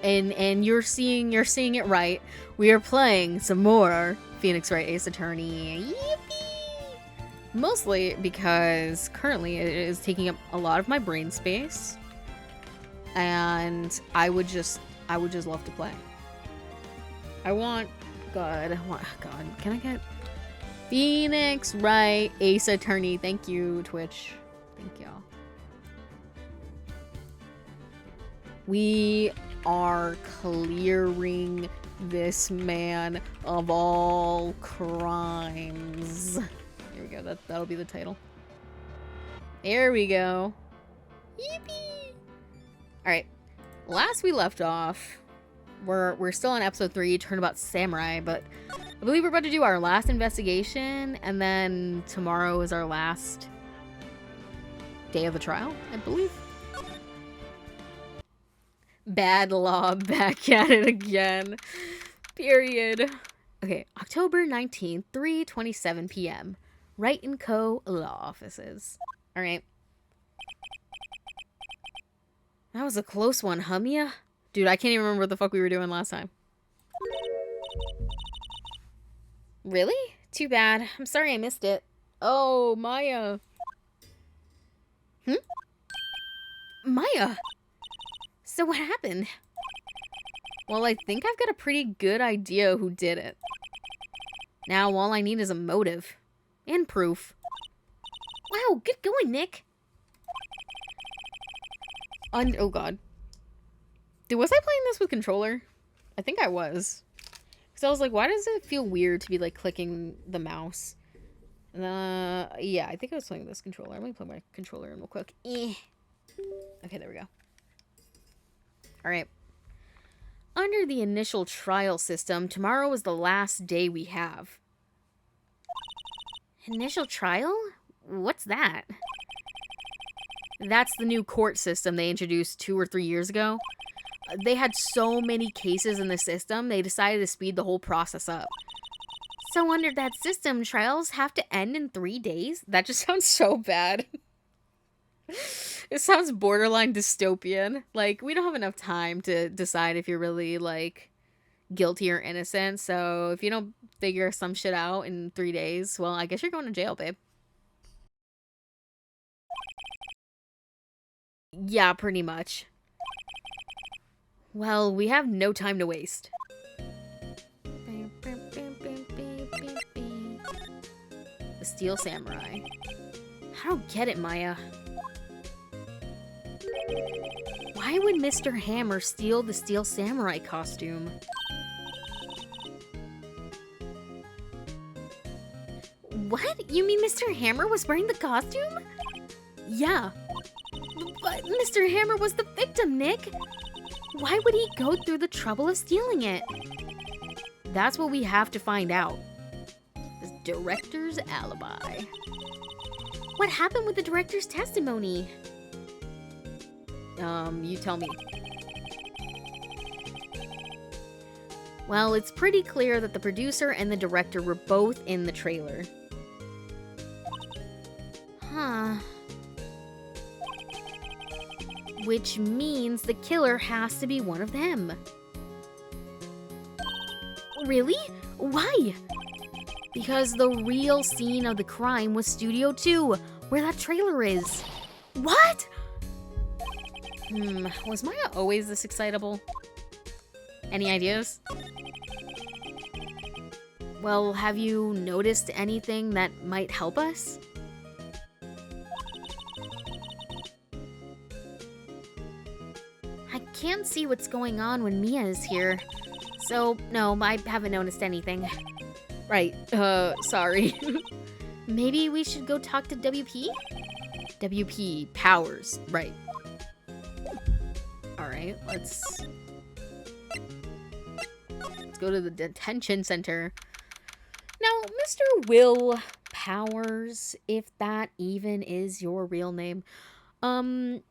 And you're seeing it right. We are playing some more Phoenix Wright Ace Attorney. Yippee! Mostly because currently it is taking up a lot of my brain space, and I would just love to play. God, can I get Phoenix Wright Ace Attorney? Thank you, Twitch. Thank y'all. We are clearing this man of all crimes. There we go. That'll be the title. There we go. Yippee! Alright. Last we left off, we're still on episode 3, Turnabout Samurai, but I believe we're about to do our last investigation, and then tomorrow is our last day of the trial, I believe. Bad Law back at it again. Period. Okay, October 19th, 3:27 p.m. Wright & Co. Law Offices. Alright. That was a close one, huh, Mia? Dude, I can't even remember what the fuck we were doing last time. Really? Too bad. I'm sorry I missed it. Oh, Maya. Maya! So what happened? Well, I think I've got a pretty good idea who did it. Now all I need is a motive. And proof. Wow, good going, Nick. Oh god. Dude, was I playing this with controller? I think I was. Because I was like, why does it feel weird to be like clicking the mouse? Yeah, I think I was playing with this controller. Let me plug my controller in real quick. Okay, there we go. Alright. Under the initial trial system, tomorrow is the last day we have. Initial trial? What's that? That's the new court system they introduced 2 or 3 years ago. They had so many cases in the system, they decided to speed the whole process up. So under that system, trials have to end in 3 days? That just sounds so bad. It sounds borderline dystopian. Like, we don't have enough time to decide if you're really, like, guilty or innocent. So if you don't figure some shit out in 3 days, well, I guess you're going to jail, babe. Yeah, pretty much. Well, we have no time to waste. The Steel Samurai. I don't get it, Maya. Why would Mr. Hammer steal the Steel Samurai costume? What? You mean Mr. Hammer was wearing the costume? Yeah. But Mr. Hammer was the victim, Nick. Why would he go through the trouble of stealing it? That's what we have to find out. The director's alibi. What happened with the director's testimony? You tell me. Well, it's pretty clear that the producer and the director were both in the trailer. Huh. Which means the killer has to be one of them. Really? Why? Because the real scene of the crime was Studio 2, where that trailer is. What? Was Maya always this excitable? Any ideas? Well, have you noticed anything that might help us? I can't see what's going on when Mia is here. So, no, I haven't noticed anything. Right, sorry. Maybe we should go talk to WP? WP Powers, right. Alright, let's go to the detention center. Now, Mr. Will Powers, if that even is your real name, where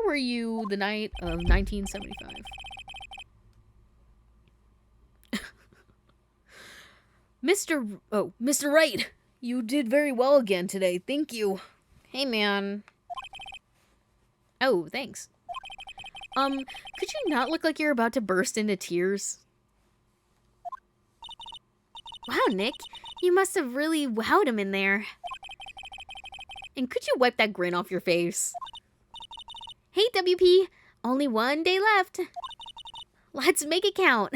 were you the night of 1975? Mr. Wright, you did very well again today. Thank you. Hey, man. Oh, thanks. Could you not look like you're about to burst into tears? Wow, Nick, you must have really wowed him in there. And could you wipe that grin off your face? Hey, WP, only one day left. Let's make it count.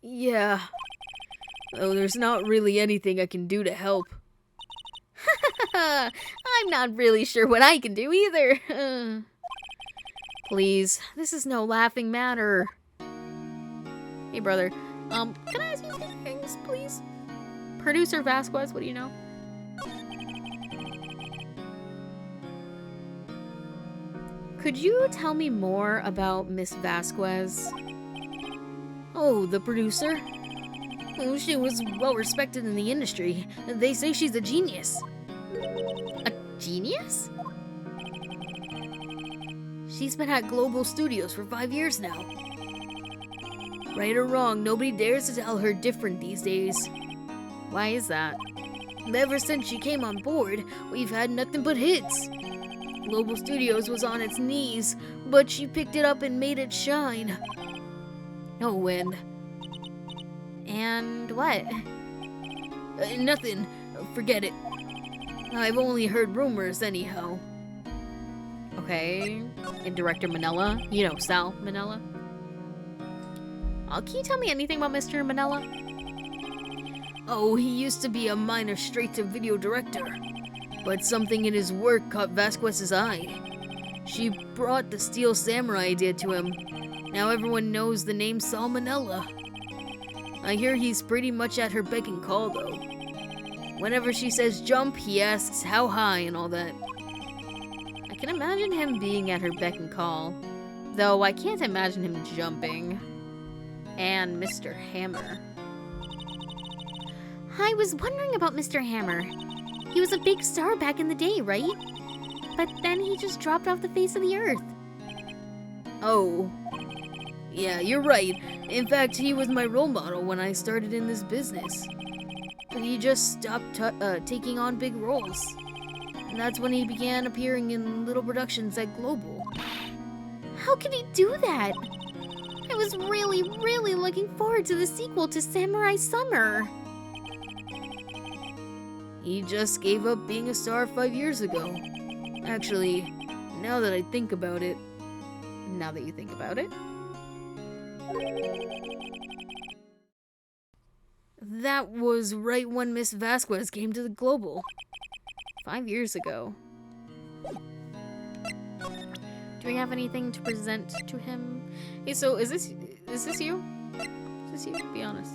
Yeah. Oh, there's not really anything I can do to help. I'm not really sure what I can do either. Please, this is no laughing matter. Hey, brother. Can I ask you a few things, please? Producer Vasquez, what do you know? Could you tell me more about Miss Vasquez? Oh, the producer? Oh, she was well respected in the industry. They say she's a genius. A genius? She's been at Global Studios for 5 years now. Right or wrong, nobody dares to tell her different these days. Why is that? Ever since she came on board, we've had nothing but hits. Global Studios was on its knees, but she picked it up and made it shine. No win. And what? Nothing. Forget it. I've only heard rumors anyhow. Okay. And Director Manella? You know, Sal Manella? Can you tell me anything about Mr. Manella? Oh, he used to be a minor straight-to-video director. But something in his work caught Vasquez's eye. She brought the Steel Samurai idea to him. Now everyone knows the name Salmonella. I hear he's pretty much at her beck and call, though. Whenever she says jump, he asks how high and all that. I can imagine him being at her beck and call, though I can't imagine him jumping. And Mr. Hammer. I was wondering about Mr. Hammer. He was a big star back in the day, right? But then he just dropped off the face of the earth. Oh. Yeah, you're right. In fact, he was my role model when I started in this business. But he just stopped taking on big roles. And that's when he began appearing in little productions at Global. How could he do that? I was really, really looking forward to the sequel to Samurai Summer. He just gave up being a star 5 years ago. Actually, now that I think about it. Now that you think about it? That was right when Miss Vasquez came to the Global. 5 years ago. Do we have anything to present to him? Hey, so is this you? Is this you? Be honest.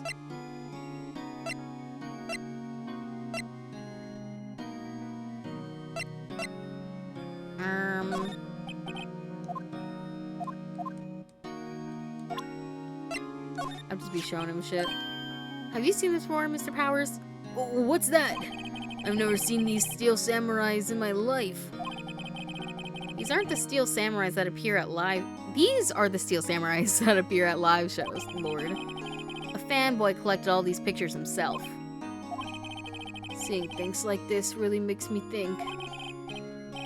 I'll just be showing him shit. Have you seen this before, Mr. Powers? What's that? I've never seen these Steel Samurais in my life. These aren't the Steel Samurais that appear at live... These are the Steel Samurais that appear at live shows, Lord. A fanboy collected all these pictures himself. Seeing things like this really makes me think.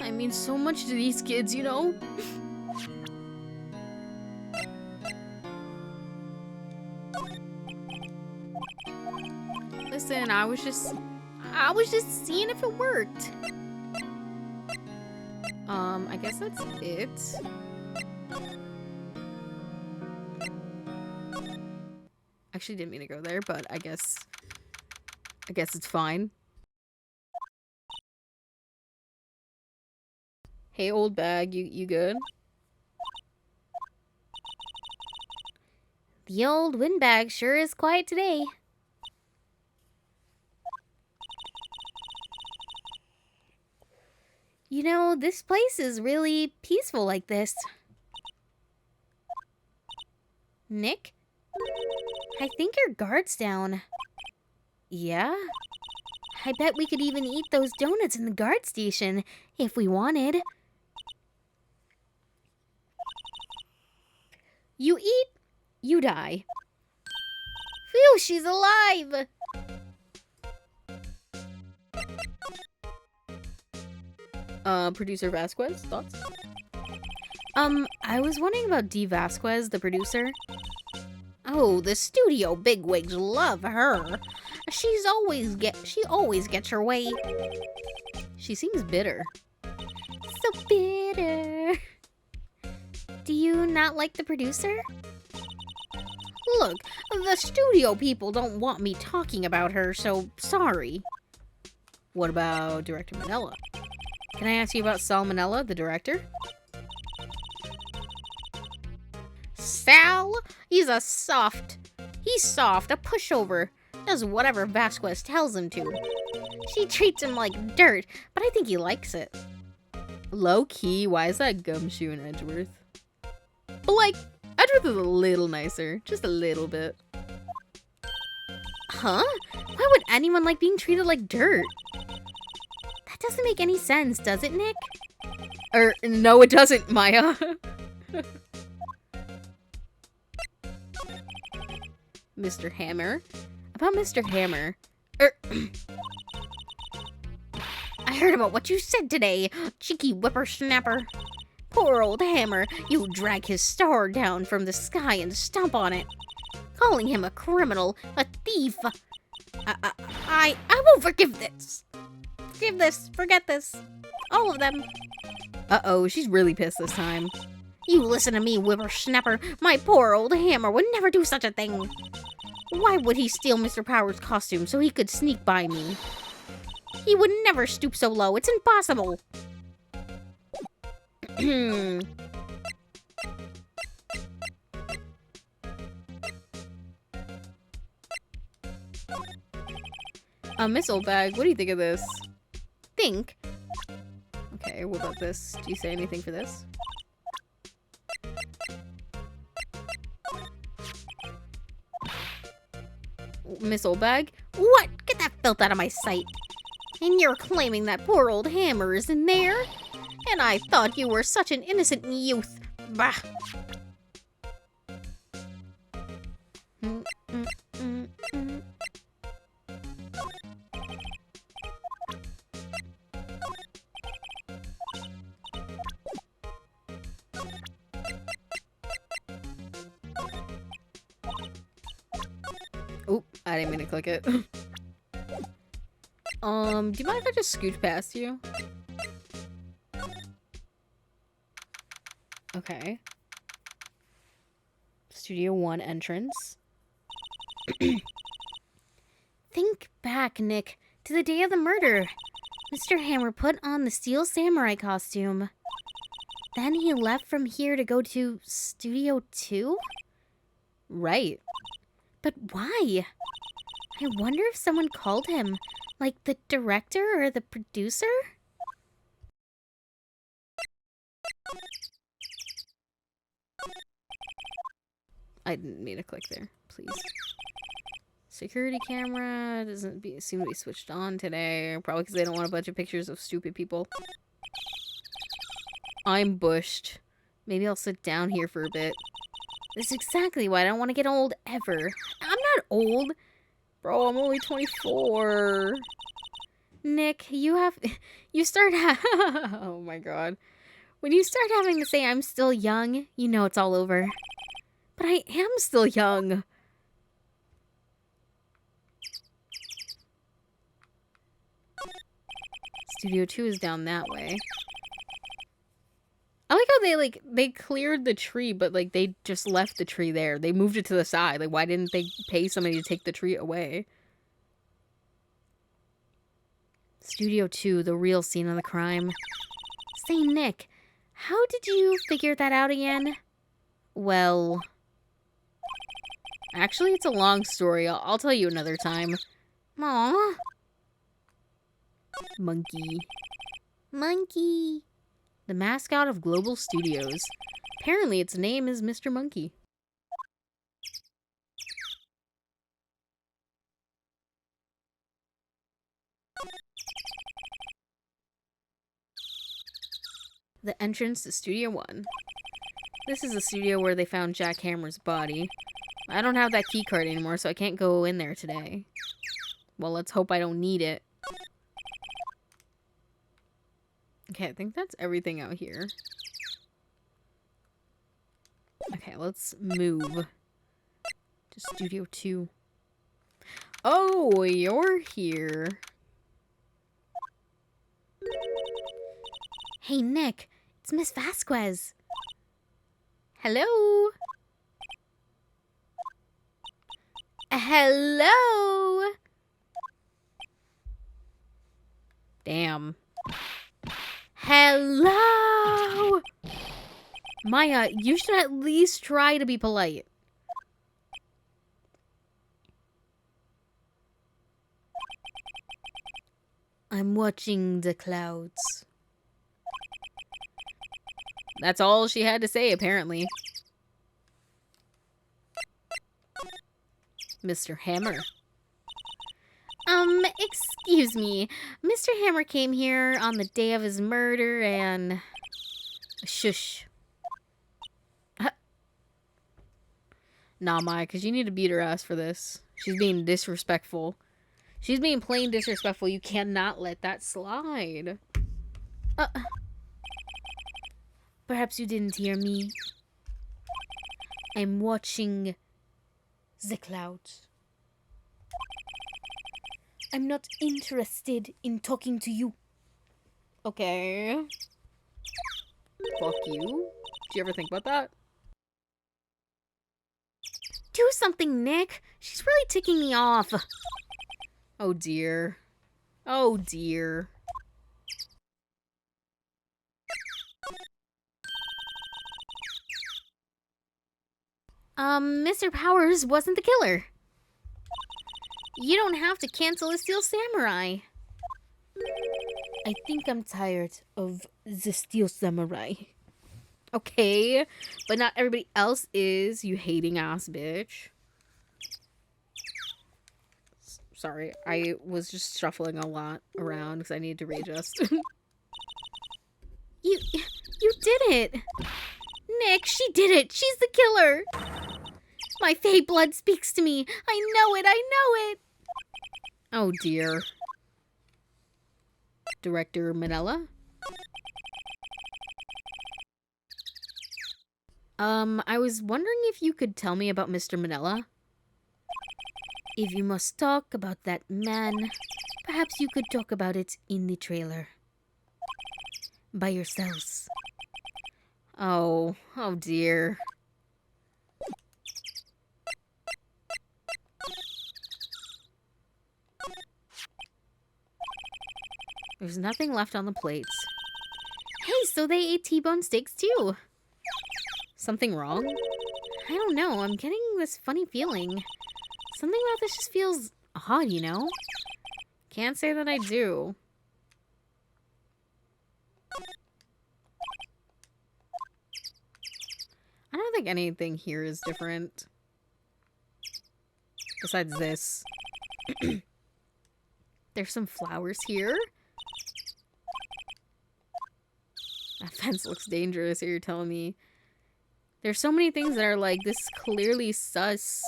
I mean so much to these kids, you know? Listen, I was just seeing if it worked. I guess that's it. Actually didn't mean to go there, but I guess it's fine. Hey, old bag, you good? The old windbag sure is quiet today. You know, this place is really peaceful like this. Nick? I think your guard's down. Yeah? I bet we could even eat those donuts in the guard station if we wanted. You eat, you die. Phew, she's alive! Producer Vasquez, thoughts? I was wondering about Dee Vasquez, the producer. Oh, the studio bigwigs love her. She always gets her way. She seems bitter. So bitter. Do you not like the producer? Look, the studio people don't want me talking about her, so sorry. What about Director Manella? Can I ask you about Salmonella, the director? Sal? He's soft, a pushover. Does whatever Vasquez tells him to. She treats him like dirt, but I think he likes it. Low key, why is that Gumshoe in Edgeworth? But like, Edgeworth is a little nicer. Just a little bit. Huh? Why would anyone like being treated like dirt? That doesn't make any sense, does it, Nick? No, it doesn't, Maya. Mr. Hammer? About Mr. Hammer. I heard about what you said today, cheeky whippersnapper. Poor old Hammer, you drag his star down from the sky and stomp on it. Calling him a criminal, a thief. I won't forgive this. Forgive this, forget this. All of them. Uh-oh, she's really pissed this time. You listen to me, whippersnapper. My poor old Hammer would never do such a thing. Why would he steal Mr. Power's costume so he could sneak by me? He would never stoop so low. It's impossible. Miss Oldbag, what do you think of this? Think? Okay, what about this? Do you say anything for this? Miss Oldbag? What? Get that filth out of my sight. And you're claiming that poor old Hammer is in there? And I thought you were such an innocent youth. Bah. Oop, I didn't mean to click it. Do you mind if I just scooch past you? Okay. Studio 1 entrance. Think back, Nick, to the day of the murder. Mr. Hammer put on the Steel Samurai costume. Then he left from here to go to Studio 2? Right. But why? I wonder if someone called him, like the director or the producer? I didn't mean to click there, please. Security camera doesn't seem to be switched on today. Probably because they don't want a bunch of pictures of stupid people. I'm bushed. Maybe I'll sit down here for a bit. This is exactly why I don't want to get old ever. I'm not old. Bro, I'm only 24. Nick, oh my god. When you start having to say I'm still young, you know it's all over. But I am still young. Studio 2 is down that way. I like how they cleared the tree, but like they just left the tree there. They moved it to the side. Like, why didn't they pay somebody to take the tree away? Studio 2, the real scene of the crime. Say, Nick, how did you figure that out again? Well, actually, it's a long story. I'll tell you another time. Aww. Monkey. Monkey. The mascot of Global Studios. Apparently, its name is Mr. Monkey. The entrance to Studio 1. This is a studio where they found Jack Hammer's body. I don't have that key card anymore, so I can't go in there today. Well, let's hope I don't need it. Okay, I think that's everything out here. Okay, let's move to Studio 2. Oh, you're here. Hey, Nick. It's Miss Vasquez. Hello? Hello? Damn. Hello? Maya, you should at least try to be polite. I'm watching the clouds. That's all she had to say, apparently. Mr. Hammer. Excuse me. Mr. Hammer came here on the day of his murder and... Shush. Nah, Maya, because you need to beat her ass for this. She's being disrespectful. She's being plain disrespectful. You cannot let that slide. Perhaps you didn't hear me. I'm watching the clouds. I'm not interested in talking to you. Okay. Fuck you. Did you ever think about that? Do something, Nick. She's really ticking me off. Oh dear. Oh dear. Mr. Powers wasn't the killer. You don't have to cancel a Steel Samurai. I think I'm tired of the Steel Samurai. Okay, but not everybody else is, you hating ass bitch. Sorry, I was just shuffling a lot around because I needed to readjust. You did it! Nick, she did it! She's the killer! My fey blood speaks to me! I know it! I know it! Oh dear. Director Manella? I was wondering if you could tell me about Mr. Manella? If you must talk about that man, perhaps you could talk about it in the trailer. By yourselves. Oh dear. There's nothing left on the plates. Hey, so they ate T-bone steaks too. Something wrong? I don't know, I'm getting this funny feeling. Something about this just feels odd, you know? Can't say that I do. I don't think anything here is different. Besides this. There's some flowers here. That fence looks dangerous, you're telling me. There's so many things that are like, this is clearly sus.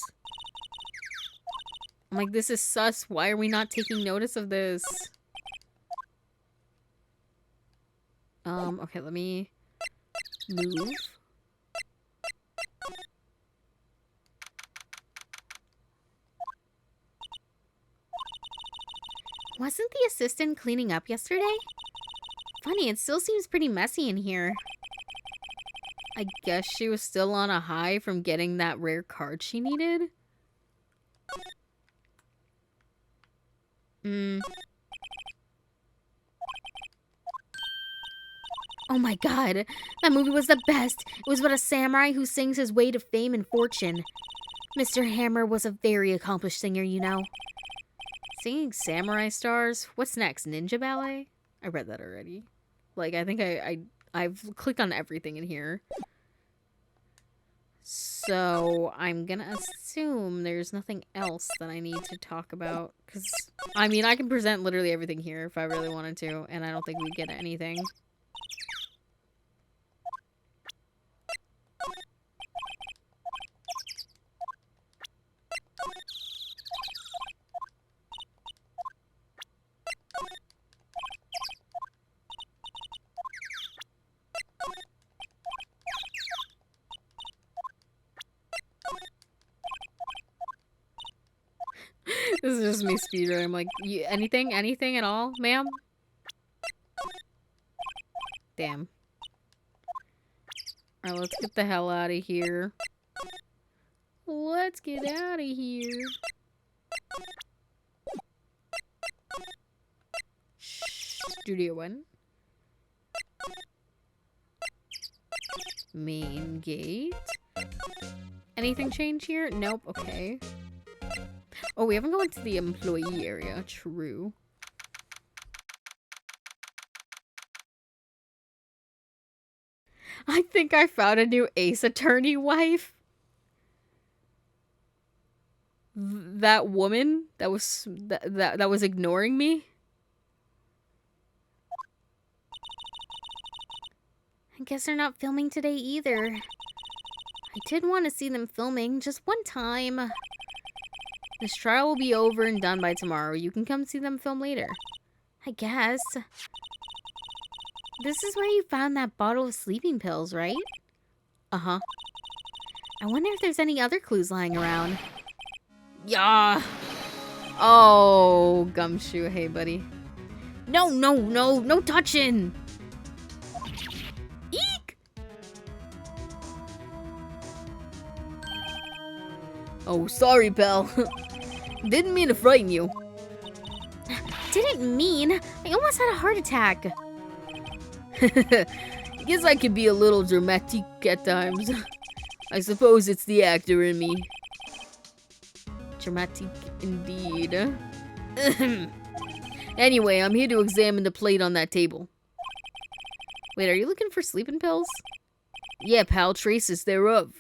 I'm like, this is sus. Why are we not taking notice of this? Okay, let me move. Wasn't the assistant cleaning up yesterday? Funny, it still seems pretty messy in here. I guess she was still on a high from getting that rare card she needed? Oh my god, that movie was the best. It was about a samurai who sings his way to fame and fortune. Mr. Hammer was a very accomplished singer, you know. Singing samurai stars? What's next, Ninja Ballet? I read that already. Like, I think I've clicked on everything in here. So, I'm gonna assume there's nothing else that I need to talk about. Because, I mean, I can present literally everything here if I really wanted to. And I don't think we'd get anything. This is just me speedrunning. I'm like, anything at all, ma'am? Damn. Alright, let's get the hell out of here. Let's get out of here. Studio 1. Main gate. Anything change here? Nope, okay. Oh, we haven't gone to the employee area. True. I think I found a new Ace Attorney wife. That woman that was that was ignoring me. I guess they're not filming today either. I did want to see them filming just one time. This trial will be over and done by tomorrow. You can come see them film later. I guess. This is where you found that bottle of sleeping pills, right? Uh-huh. I wonder if there's any other clues lying around. Yeah. Oh, Gumshoe. Hey, buddy. No touching. Eek! Oh, sorry, pal. Didn't mean to frighten you. Didn't mean. I almost had a heart attack. Guess I can be a little dramatic at times. I suppose it's the actor in me. Dramatic indeed. Anyway, I'm here to examine the plate on that table. Wait, are you looking for sleeping pills? Yeah, pal, traces thereof.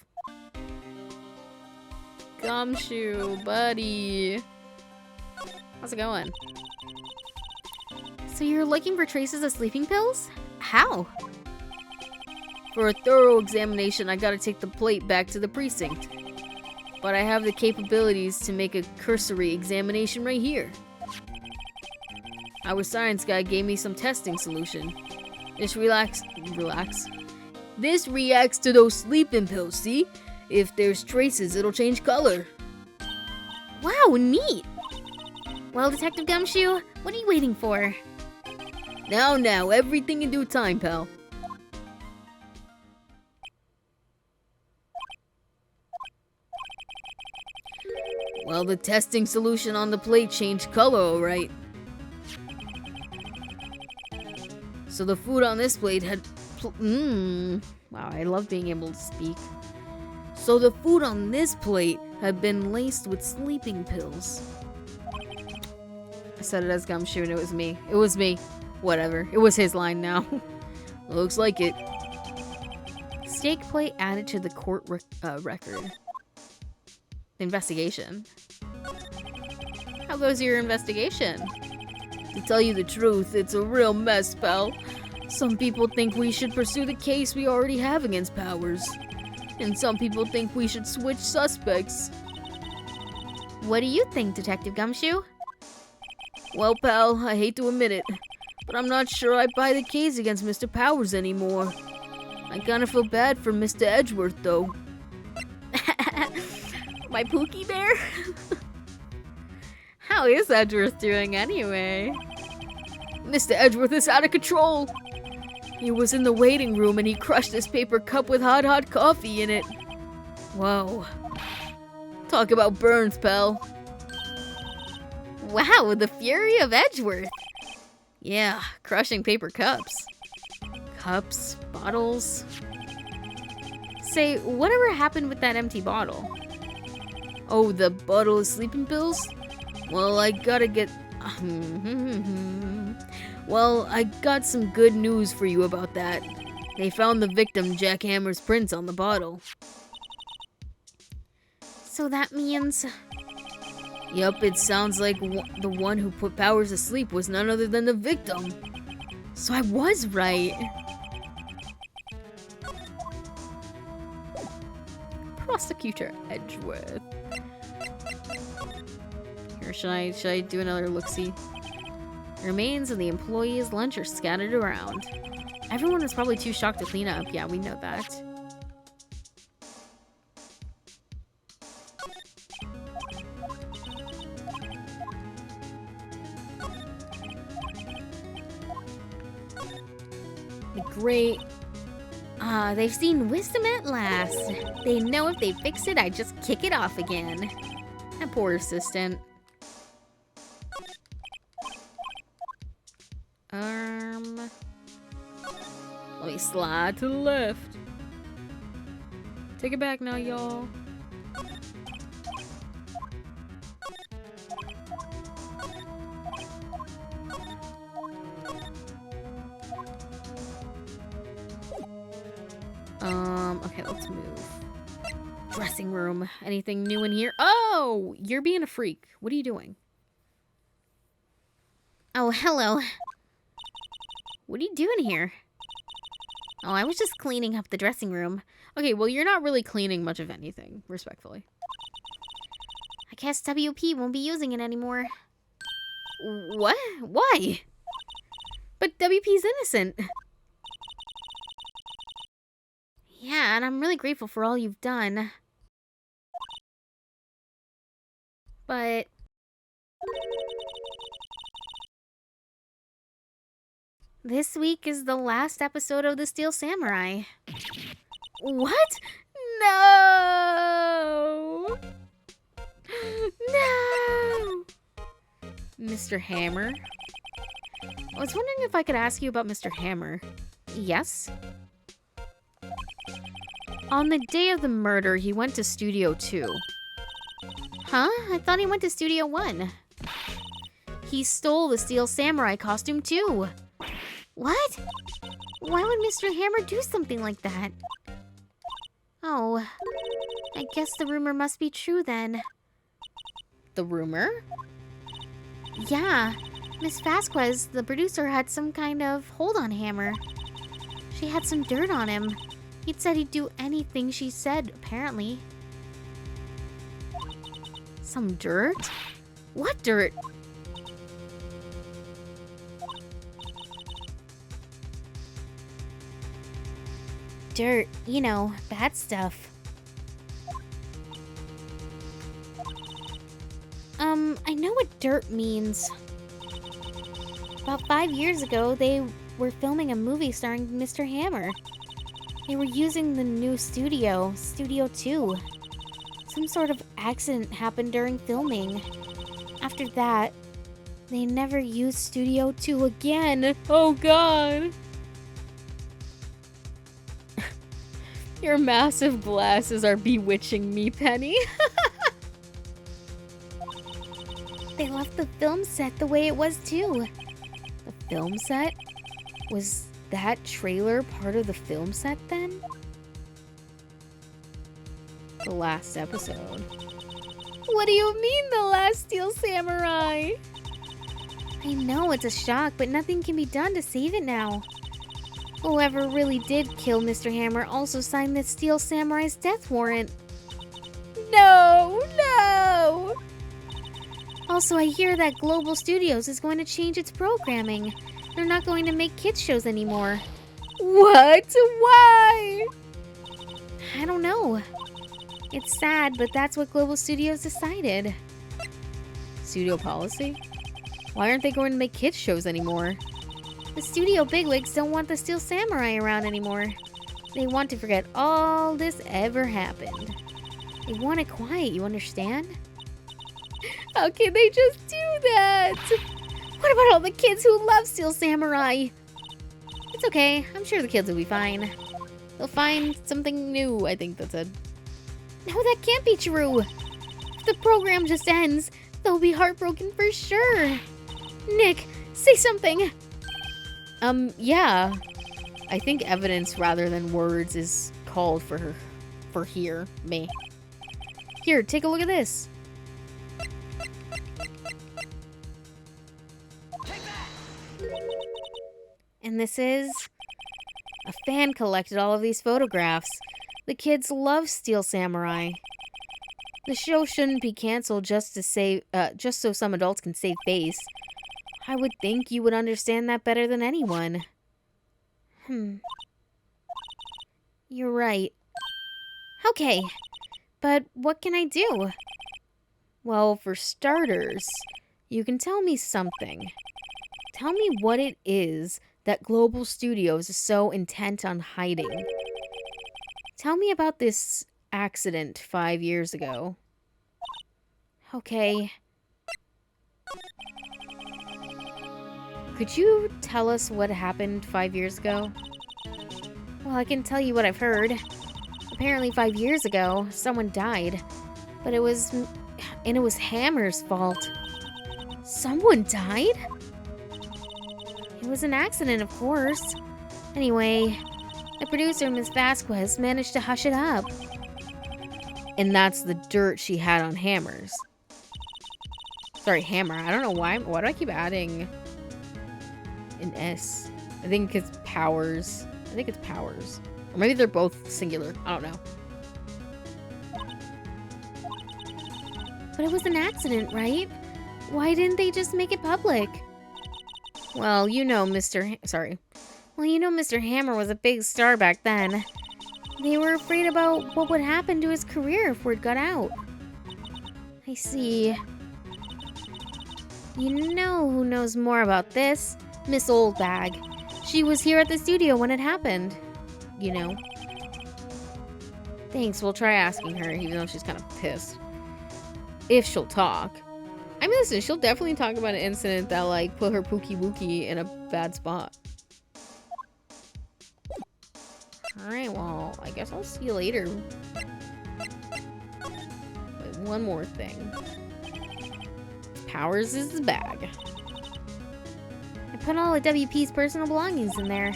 Gumshoe, buddy. How's it going? So you're looking for traces of sleeping pills? How? For a thorough examination, I gotta take the plate back to the precinct. But I have the capabilities to make a cursory examination right here. Our science guy gave me some testing solution. This This reacts to those sleeping pills, see? If there's traces, it'll change color. Wow, neat! Well, Detective Gumshoe, what are you waiting for? Now, everything in due time, pal. Well, the testing solution on the plate changed color, alright. So the food on this plate had... Wow, I love being able to speak. So the food on this plate had been laced with sleeping pills. I said it as Gumshoe and it was me. It was me. Whatever. It was his line now. Looks like it. Steak plate added to the court record. Investigation. How goes your investigation? To tell you the truth, it's a real mess, pal. Some people think we should pursue the case we already have against Powers. And some people think we should switch suspects. What do you think, Detective Gumshoe? Well, pal, I hate to admit it, but I'm not sure I buy the case against Mr. Powers anymore. I kinda feel bad for Mr. Edgeworth, though. My Pookie bear? How is Edgeworth doing anyway? Mr. Edgeworth is out of control. He was in the waiting room and he crushed this paper cup with hot coffee in it. Whoa. Talk about burns, pal. Wow, the fury of Edgeworth. Yeah, crushing paper cups. Cups, bottles. Say, whatever happened with that empty bottle? Oh, the bottle of sleeping pills? Well, I gotta get... Well, I got some good news for you about that. They found the victim Jack Hammer's prints on the bottle. So that means... Yup, it sounds like the one who put Powers asleep was none other than the victim. So I was right. Prosecutor Edgeworth. Here, should I do another look-see? Remains of the employees' lunch are scattered around. Everyone was probably too shocked to clean up. Yeah, we know that. Great. They've seen wisdom at last. They know if they fix it, I just kick it off again. That poor assistant. Let me slide to the left. Take it back now, y'all. Okay, let's move. Dressing room. Anything new in here? Oh, you're being a freak. What are you doing? Oh, hello. What are you doing here? Oh, I was just cleaning up the dressing room. Okay, well, you're not really cleaning much of anything, respectfully. I guess WP won't be using it anymore. What? Why? But WP's innocent. Yeah, and I'm really grateful for all you've done. But... this week is the last episode of The Steel Samurai. What? No! No! Mr. Hammer? I was wondering if I could ask you about Mr. Hammer. Yes? On the day of the murder, he went to Studio 2. Huh? I thought he went to Studio 1. He stole the Steel Samurai costume too. What? Why would Mr. Hammer do something like that? Oh, I guess the rumor must be true then. The rumor? Yeah, Miss Vasquez, the producer, had some kind of hold on Hammer. She had some dirt on him. He'd said he'd do anything she said, apparently. Some dirt? What dirt? Dirt, you know, bad stuff. I know what dirt means. About 5 years ago, they were filming a movie starring Mr. Hammer. They were using the new studio, Studio 2. Some sort of accident happened during filming. After that, they never used Studio 2 again. Oh god! Your massive glasses are bewitching me, Penny. They left the film set the way it was, too. The film set? Was that trailer part of the film set, then? The last episode. What do you mean, the last Steel Samurai? I know, it's a shock, but nothing can be done to save it now. Whoever really did kill Mr. Hammer also signed the Steel Samurai's death warrant. No, no! Also, I hear that Global Studios is going to change its programming. They're not going to make kids shows anymore. What? Why? I don't know. It's sad, but that's what Global Studios decided. Studio policy? Why aren't they going to make kids shows anymore? The studio bigwigs don't want the Steel Samurai around anymore. They want to forget all this ever happened. They want it quiet, you understand? How can they just do that? What about all the kids who love Steel Samurai? It's okay, I'm sure the kids will be fine. They'll find something new, I think that said. No, that can't be true. If the program just ends, they'll be heartbroken for sure. Nick, say something. Yeah. I think evidence rather than words is called for here, me. Here, take a look at this. And this is... a fan collected all of these photographs. The kids love Steel Samurai. The show shouldn't be canceled just so some adults can save face. I would think you would understand that better than anyone. You're right. Okay, but what can I do? Well, for starters, you can tell me something. Tell me what it is that Global Studios is so intent on hiding. Tell me about this accident 5 years ago. Okay. Could you tell us what happened 5 years ago? Well, I can tell you what I've heard. Apparently 5 years ago, someone died. But it was Hammer's fault. Someone died? It was an accident, of course. Anyway, the producer, Ms. Vasquez, managed to hush it up. And that's the dirt she had on Hammers. Sorry, Hammer. I don't know why. Why do I keep adding an S? I think it's Powers. I think it's Powers. Or maybe they're both singular. I don't know. But it was an accident, right? Why didn't they just make it public? Well, you know Mr. Hammer was a big star back then. They were afraid about what would happen to his career if word got out. I see. You know who knows more about this? Miss Oldbag. She was here at the studio when it happened. You know. Thanks, we'll try asking her, even though she's kind of pissed. If she'll talk. I mean, listen, she'll definitely talk about an incident that, like, put her Pookie Wookie in a bad spot. Alright, well, I guess I'll see you later. Wait, one more thing. Powers is the bag. I put all of WP's personal belongings in there.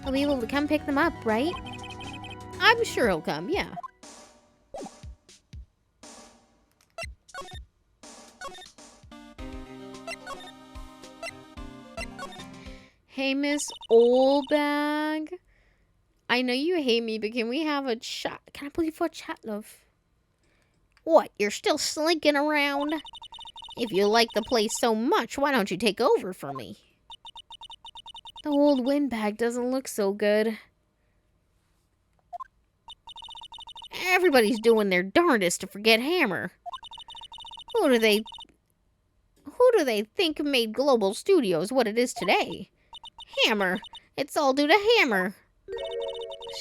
He'll be able to come pick them up, right? I'm sure he'll come, yeah. Hey, Miss Oldbag. I know you hate me, but can we have a chat? Can I pull you for a chat, love? What, you're still slinking around? If you like the place so much, why don't you take over for me? The old windbag doesn't look so good. Everybody's doing their darndest to forget Hammer. Who do they think made Global Studios what it is today? Hammer. It's all due to Hammer.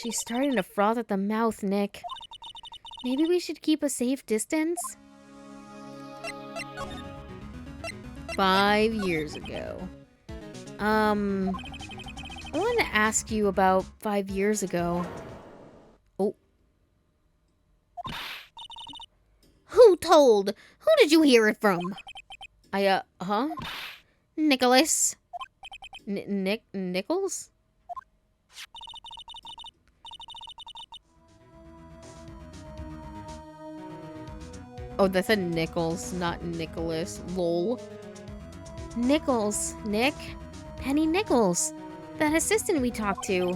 She's starting to froth at the mouth, Nick. Maybe we should keep a safe distance? 5 years ago. I wanted to ask you about 5 years ago. Oh. Who told? Who did you hear it from? Huh? Nicholas? Nichols? Oh, that said Nichols, not Nicholas. Lol. Nichols, Nick. Penny Nichols. That assistant we talked to.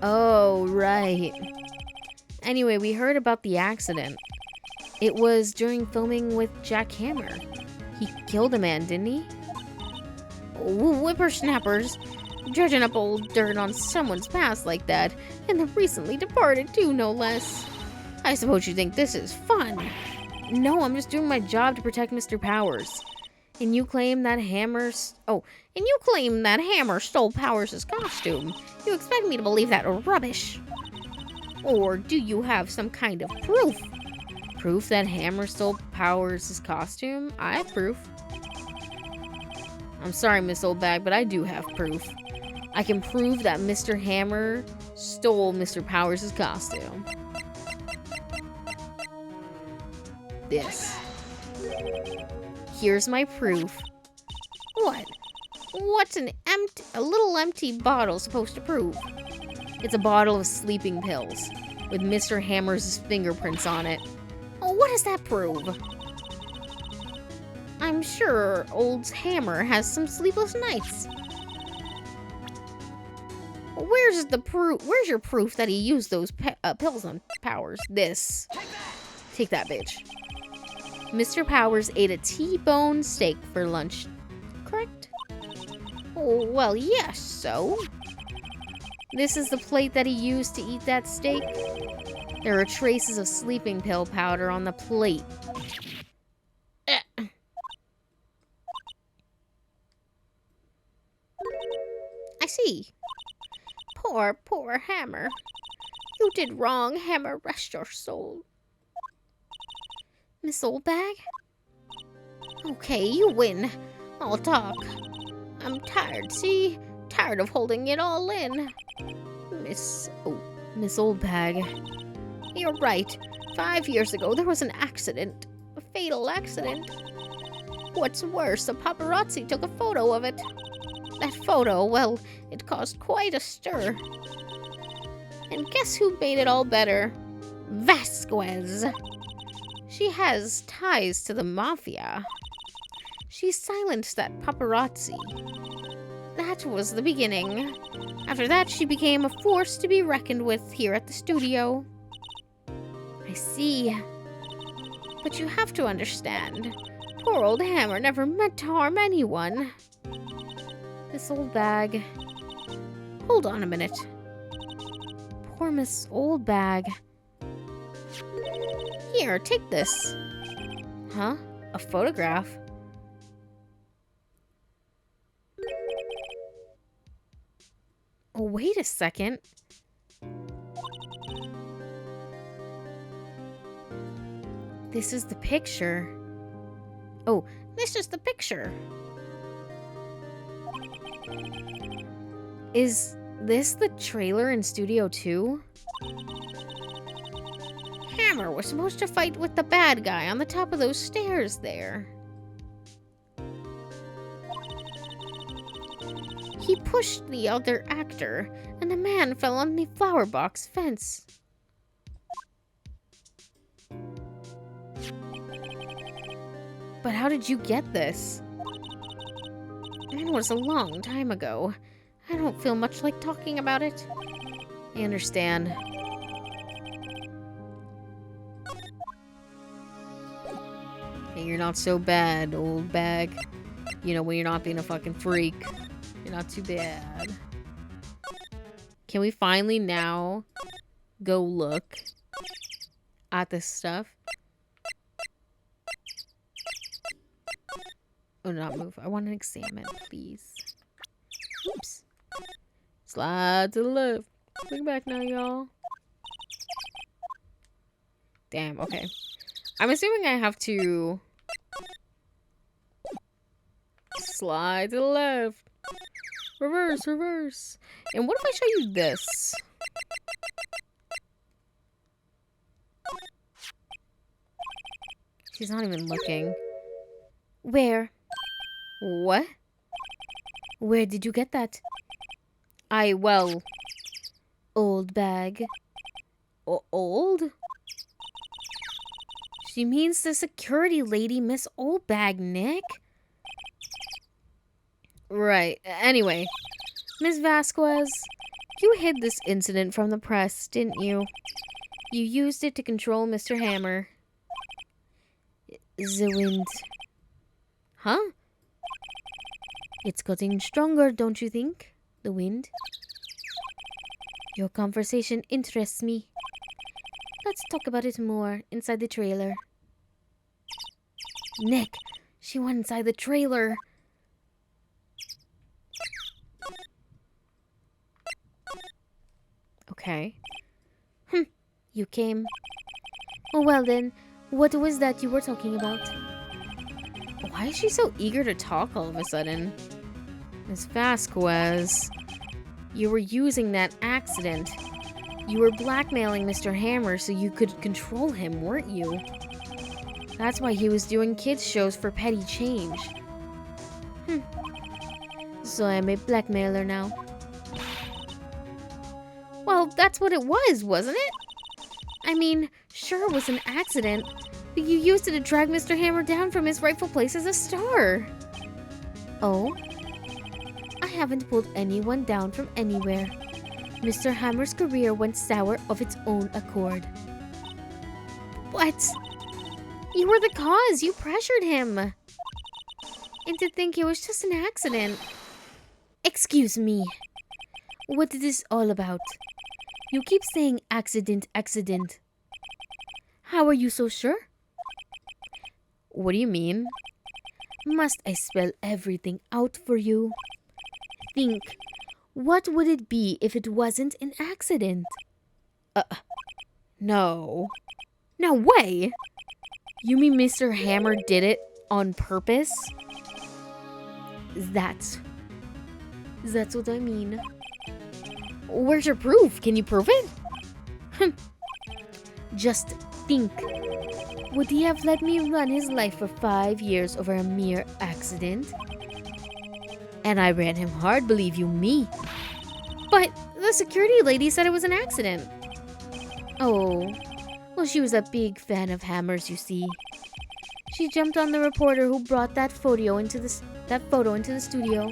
Oh, right. Anyway, we heard about the accident. It was during filming with Jack Hammer. He killed a man, didn't he? Whippersnappers. Dredging up old dirt on someone's past like that. And the recently departed, too, no less. I suppose you think this is fun. No, I'm just doing my job to protect Mr. Powers. And you claim that Hammer stole Powers' costume. You expect me to believe that rubbish? Or do you have some kind of proof? Proof that Hammer stole Powers' costume? I have proof. I'm sorry, Miss Oldbag, but I do have proof. I can prove that Mr. Hammer stole Mr. Powers' costume. This. Here's my proof. What? What's a little empty bottle supposed to prove? It's a bottle of sleeping pills with Mr. Hammer's fingerprints on it. Oh, what does that prove? I'm sure old Hammer has some sleepless nights. Where's your proof that he used those pills on Powers? This. Take that, bitch. Mr. Powers ate a T-bone steak for lunch, correct? Oh, well, yes, so? This is the plate that he used to eat that steak? There are traces of sleeping pill powder on the plate. I see. Poor, poor Hammer. You did wrong, Hammer. Rest your soul. Miss Oldbag? Okay, you win. I'll talk. I'm tired, see? Tired of holding it all in. Miss Oldbag. You're right. 5 years ago, there was an accident. A fatal accident. What's worse, the paparazzi took a photo of it. That photo, well, it caused quite a stir. And guess who made it all better? Vasquez. She has ties to the mafia. She silenced that paparazzi. That was the beginning. After that, she became a force to be reckoned with here at the studio. I see. But you have to understand, poor old Hammer never meant to harm anyone. Miss Oldbag. Hold on a minute. Poor Miss Oldbag. Here, take this. Huh? A photograph? Oh, wait a second. This is the picture. Oh, this is the picture. Is this the trailer in Studio 2? Hammer was supposed to fight with the bad guy on the top of those stairs there. He pushed the other actor, and the man fell on the flower box fence. But how did you get this? It was a long time ago. I don't feel much like talking about it. I understand. Hey, you're not so bad, old bag. You know, when you're not being a fucking freak. You're not too bad. Can we finally now go look at this stuff? Oh, not move. I want to examine, please. Oops. Slide to the left. Look back now, y'all. Damn, okay. I'm assuming I have to slide to the left. Reverse, reverse. And what if I show you this? She's not even looking. Where? What? Where did you get that? Well, old bag. Old? She means the security lady, Miss Oldbag, Nick. Right. Anyway, Miss Vasquez, you hid this incident from the press, didn't you? You used it to control Mr. Hammer. The wind. Huh? It's getting stronger, don't you think? The wind? Your conversation interests me. Let's talk about it more inside the trailer. Nick, she went inside the trailer. Okay. You came. Oh, well then, what was that you were talking about? Why is she so eager to talk all of a sudden? Miss Vasquez, you were using that accident. You were blackmailing Mr. Hammer so you could control him, weren't you? That's why he was doing kids shows for petty change. So I'm a blackmailer now. Well, that's what it was, wasn't it? I mean, sure it was an accident, but you used it to drag Mr. Hammer down from his rightful place as a star. Oh? I haven't pulled anyone down from anywhere. Mr. Hammer's career went sour of its own accord. What? You were the cause. You pressured him. And to think it was just an accident. Excuse me. What is this all about? You keep saying accident, accident. How are you so sure? What do you mean? Must I spell everything out for you? Think. What would it be if it wasn't an accident? No. No way! You mean Mr. Hammer did it on purpose? That's what I mean. Where's your proof? Can you prove it? Just think. Would he have let me run his life for 5 years over a mere accident? And I ran him hard, believe you me. But the security lady said it was an accident. Oh, well, she was a big fan of Hammers, you see. She jumped on the reporter who brought that photo into the studio.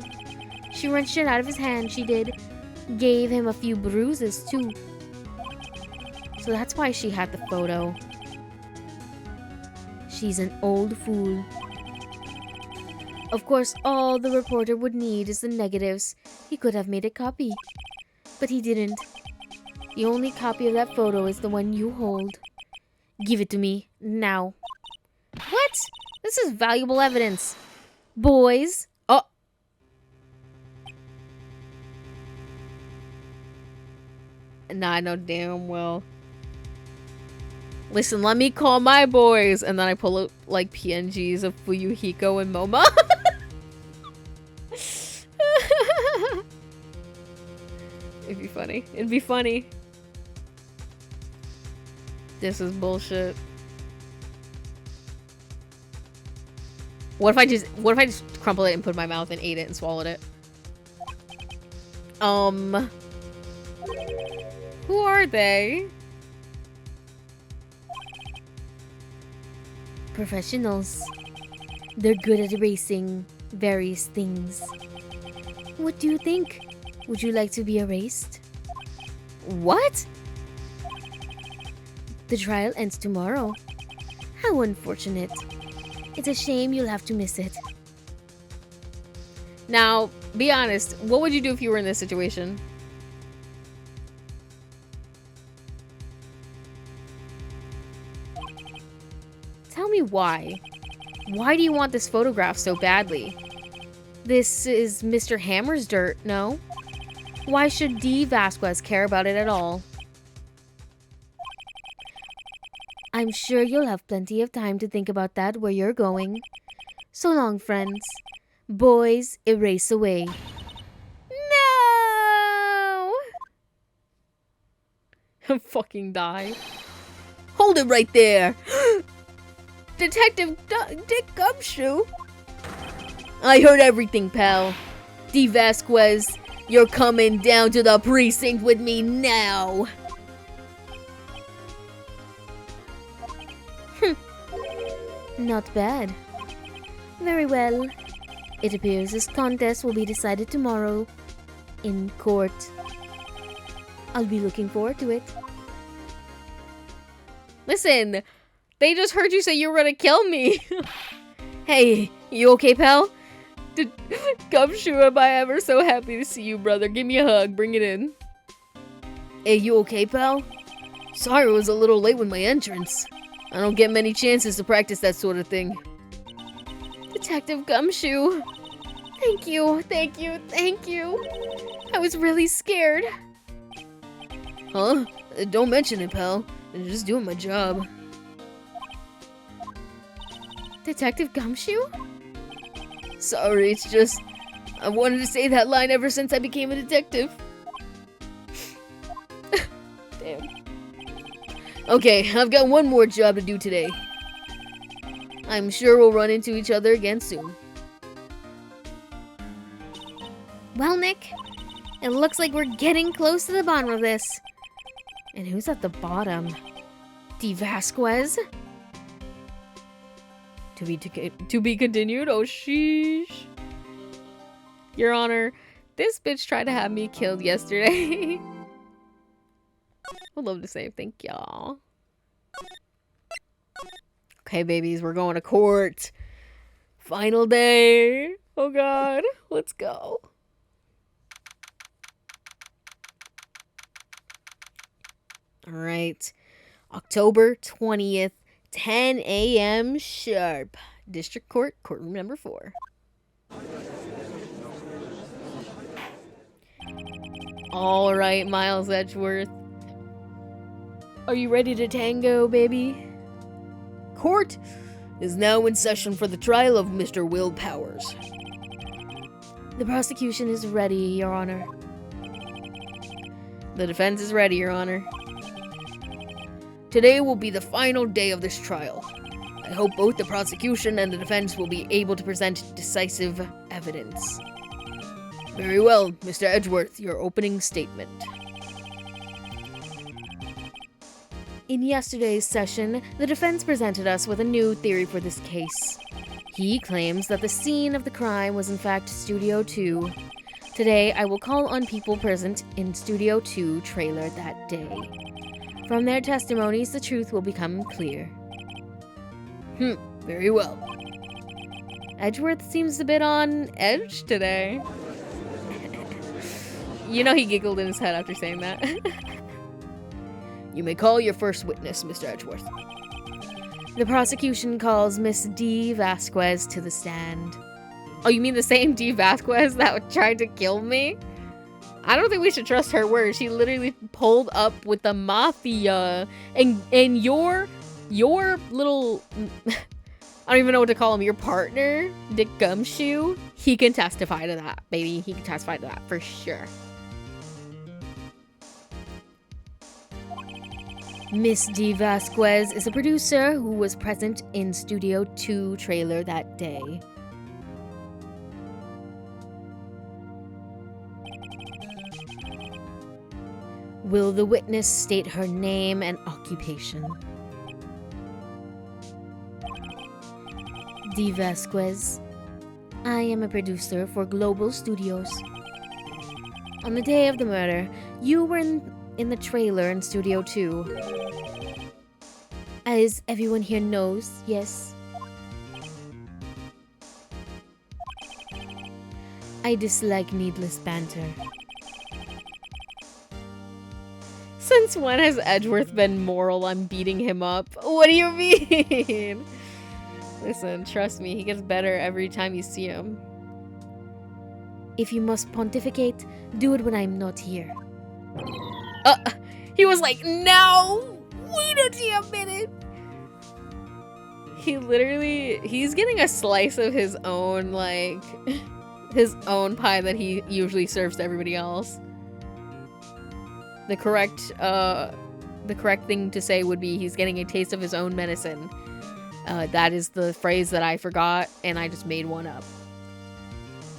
She wrenched it out of his hand, she did. Gave him a few bruises, too. So that's why she had the photo. She's an old fool. Of course, all the reporter would need is the negatives. He could have made a copy. But he didn't. The only copy of that photo is the one you hold. Give it to me, now. What? This is valuable evidence. Boys. Oh. Nah, I know damn well. Listen, let me call my boys. And then I pull out, like, PNGs of Fuyuhiko and Moma. It'd be funny. It'd be funny. This is bullshit. What if I just crumpled it and put it in my mouth and ate it and swallowed it? Who are they? Professionals. They're good at erasing various things. What do you think? Would you like to be erased? What? The trial ends tomorrow. How unfortunate. It's a shame you'll have to miss it. Now, be honest. What would you do if you were in this situation? Tell me why. Why do you want this photograph so badly? This is Mr. Hammer's dirt, no? Why should D. Vasquez care about it at all? I'm sure you'll have plenty of time to think about that where you're going. So long, friends. Boys, erase away. No! Fucking die. Hold it right there! Detective Dick Gumshoe? I heard everything, pal. D. Vasquez, you're coming down to the precinct with me now. Not bad. Very well. It appears this contest will be decided tomorrow in court. I'll be looking forward to it. Listen, they just heard you say you were gonna kill me. Hey, you okay, pal? Gumshoe, am I ever so happy to see you, brother. Give me a hug. Bring it in. Hey, you okay, pal? Sorry I was a little late with my entrance. I don't get many chances to practice that sort of thing. Detective Gumshoe. Thank you, thank you, thank you. I was really scared. Huh? Don't mention it, pal. I'm just doing my job. Detective Gumshoe? Sorry, it's just... I wanted to say that line ever since I became a detective. Damn. Okay, I've got one more job to do today. I'm sure we'll run into each other again soon. Well, Nick, it looks like we're getting close to the bottom of this. And who's at the bottom? D. Vasquez? To be continued? Oh, sheesh. Your Honor, this bitch tried to have me killed yesterday. Would love to say thank y'all. Okay, babies, we're going to court. Final day. Oh, God. Let's go. All right. October 20th, 10 a.m. sharp. District Court, courtroom number 4. All right, Miles Edgeworth. Are you ready to tango, baby? Court is now in session for the trial of Mr. Will Powers. The prosecution is ready, Your Honor. The defense is ready, Your Honor. Today will be the final day of this trial. I hope both the prosecution and the defense will be able to present decisive evidence. Very well, Mr. Edgeworth, your opening statement. In yesterday's session, the defense presented us with a new theory for this case. He claims that the scene of the crime was in fact Studio 2. Today, I will call on people present in Studio 2 trailer that day. From their testimonies, the truth will become clear. Very well. Edgeworth seems a bit on edge today. You know he giggled in his head after saying that. You may call your first witness, Mr. Edgeworth. The prosecution calls Miss D. Vasquez to the stand. Oh, you mean the same D. Vasquez that tried to kill me? I don't think we should trust her word. She literally pulled up with the mafia. And your little... I don't even know what to call him. Your partner, Dick Gumshoe, he can testify to that, baby. He can testify to that for sure. Miss D. Vasquez is a producer who was present in Studio 2 trailer that day. Will the witness state her name and occupation? D. Vasquez. I am a producer for Global Studios. On the day of the murder, you were in the trailer in Studio 2. As everyone here knows, yes. I dislike needless banter. Since when has Edgeworth been moral on beating him up? What do you mean? Listen, trust me, he gets better every time you see him. If you must pontificate, do it when I'm not here. He was like, no! Wait a damn minute! He's getting a slice of his own, like, his own pie that he usually serves to everybody else. The correct thing to say would be he's getting a taste of his own medicine. That is the phrase that I forgot, and I just made one up.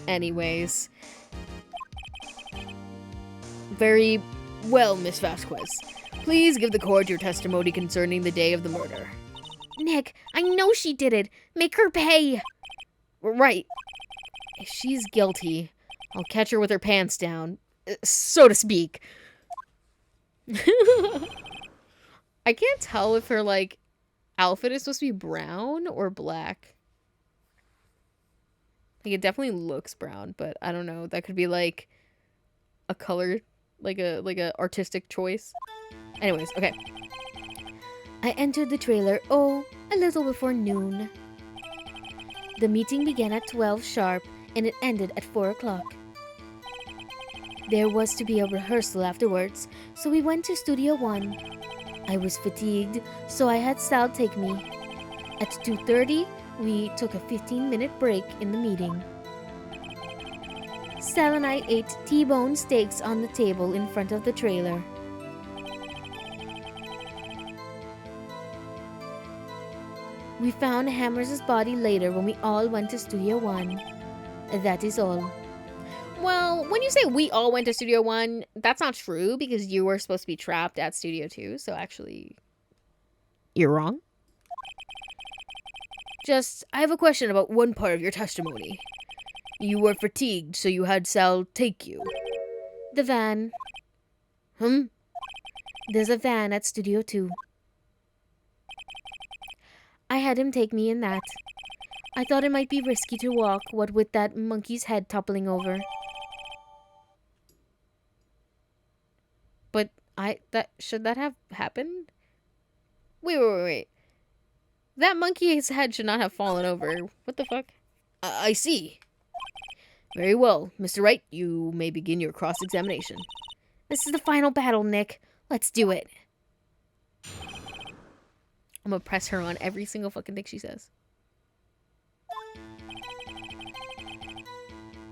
Anyways. Very well, Miss Vasquez. Please give the court your testimony concerning the day of the murder. Nick, I know she did it. Make her pay. Right. If she's guilty, I'll catch her with her pants down, so to speak. I can't tell if her, like, outfit is supposed to be brown or black. Like, it definitely looks brown, but I don't know. That could be, like, a color, like a artistic choice. Anyways, okay. I entered the trailer, a little before noon. The meeting began at 12 sharp, and it ended at 4 o'clock. There was to be a rehearsal afterwards, so we went to Studio 1. I was fatigued, so I had Sal take me. At 2:30, we took a 15-minute break in the meeting. Sal and I ate T-bone steaks on the table in front of the trailer. We found Hammers' body later when we all went to Studio 1. That is all. Well, when you say we all went to Studio 1, that's not true because you were supposed to be trapped at Studio 2, so actually, you're wrong. I have a question about one part of your testimony. You were fatigued, so you had Sal take you. The van. There's a van at Studio 2. I had him take me in that. I thought it might be risky to walk, what with that monkey's head toppling over. But should that have happened? Wait. That monkey's head should not have fallen over. What the fuck? I see. Very well. Mr. Wright, you may begin your cross-examination. This is the final battle, Nick. Let's do it. I'm gonna press her on every single fucking thing she says.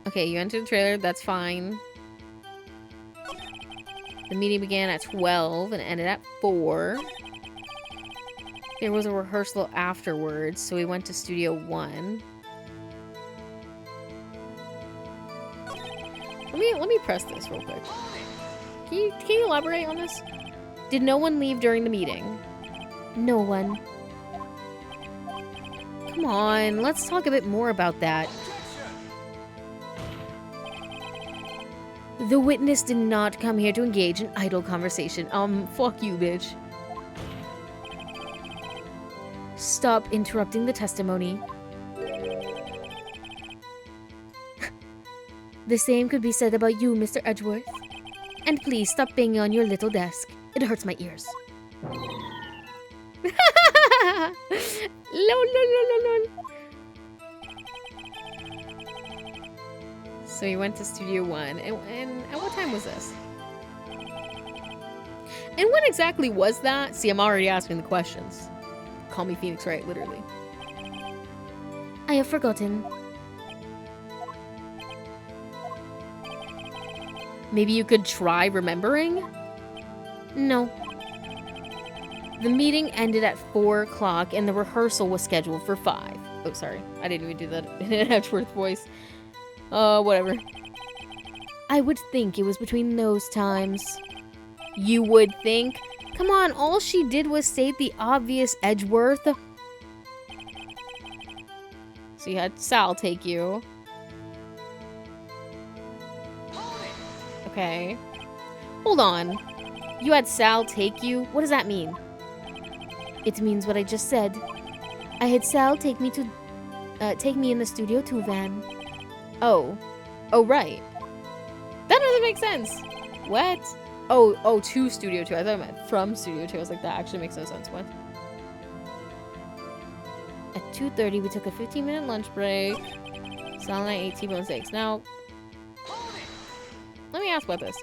Okay, you entered the trailer. That's fine. The meeting began at 12 and ended at 4. There was a rehearsal afterwards, so we went to Studio 1. Let me press this real quick. Can you elaborate on this? Did no one leave during the meeting? No one. Come on, let's talk a bit more about that. The witness did not come here to engage in idle conversation. Fuck you, bitch. Stop interrupting the testimony. The same could be said about you, Mr. Edgeworth. And please stop banging on your little desk. It hurts my ears. Lol, lol, lol, lol, lol. So we went to Studio 1, and at what time was this? And when exactly was that? See, I'm already asking the questions. Call me Phoenix Wright, literally. I have forgotten. Maybe you could try remembering? No. The meeting ended at 4 o'clock, and the rehearsal was scheduled for 5. Oh, sorry. I didn't even do that in an Edgeworth voice. Whatever. I would think it was between those times. You would think? Come on, all she did was state the obvious, Edgeworth. So you had Sal take you. Okay. Hold on. You had Sal take you? What does that mean? It means what I just said. I had Sal take me in the Studio 2 van. Oh, right. That doesn't make sense. What? Oh, to Studio 2. I thought it meant from Studio 2. I was like, that actually makes no sense. What? At 2:30, we took a 15-minute lunch break. Sal and I ate T-bone steaks. Now, let me ask about this.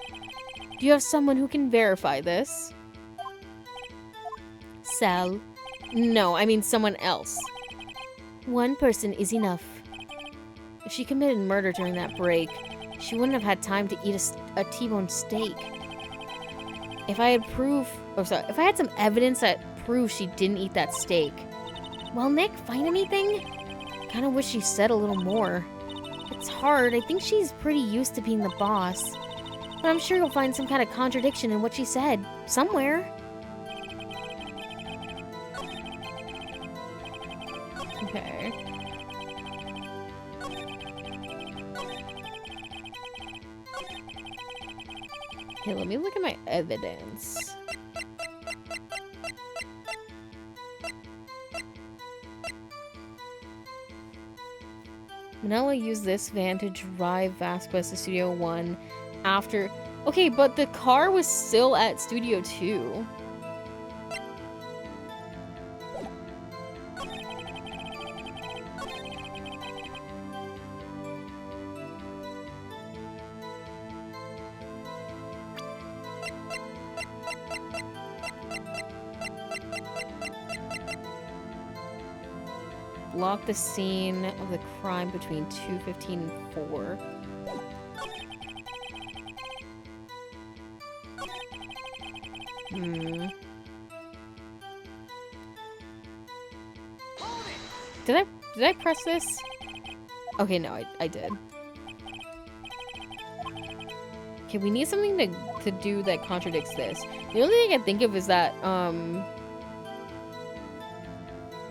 Do you have someone who can verify this? Sal. No, I mean someone else. One person is enough. If she committed murder during that break, she wouldn't have had time to eat a T-bone steak. If I had some evidence that proved she didn't eat that steak. Well, Nick, find anything? Kinda wish she said a little more. It's hard. I think she's pretty used to being the boss. But I'm sure you'll find some kind of contradiction in what she said. Somewhere. Okay. Okay, let me look at my evidence. Manila used this van to drive Vasquez to Studio 1 after... Okay, but the car was still at Studio 2. Block the scene of the crime between 2:15 and 4. Did I press this? Okay, no, I did. Okay, we need something to do that contradicts this. The only thing I think of is that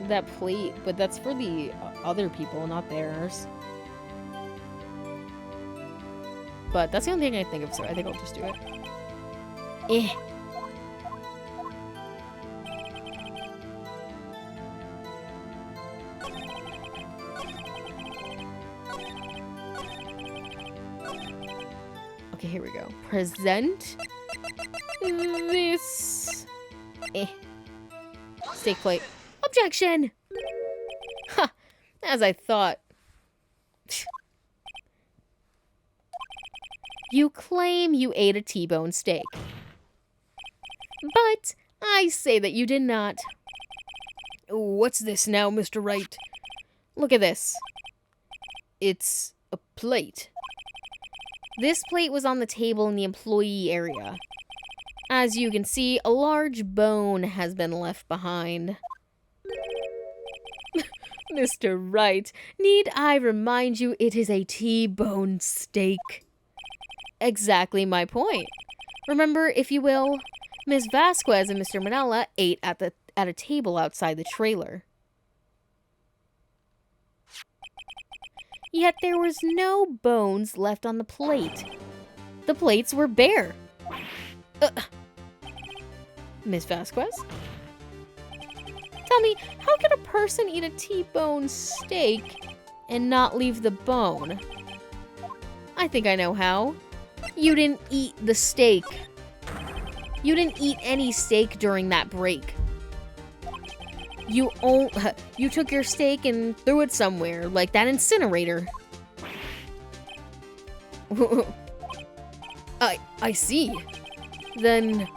that plate, but that's for the other people, not theirs. But that's the only thing I think of, so I think I'll just do it. Okay, here we go. Present this steak plate. Objection! Ha! As I thought. You claim you ate a T-bone steak. But I say that you did not. What's this now, Mr. Wright? Look at this. It's a plate. This plate was on the table in the employee area. As you can see, a large bone has been left behind. Mr. Wright, need I remind you it is a T-bone steak? Exactly my point. Remember, if you will, Ms. Vasquez and Mr. Manella ate at a table outside the trailer. Yet there was no bones left on the plate. The plates were bare. Ms. Vasquez? Tell me, how can a person eat a T-bone steak and not leave the bone? I think I know how. You didn't eat the steak. You didn't eat any steak during that break. You took your steak and threw it somewhere, like that incinerator. I see. Then,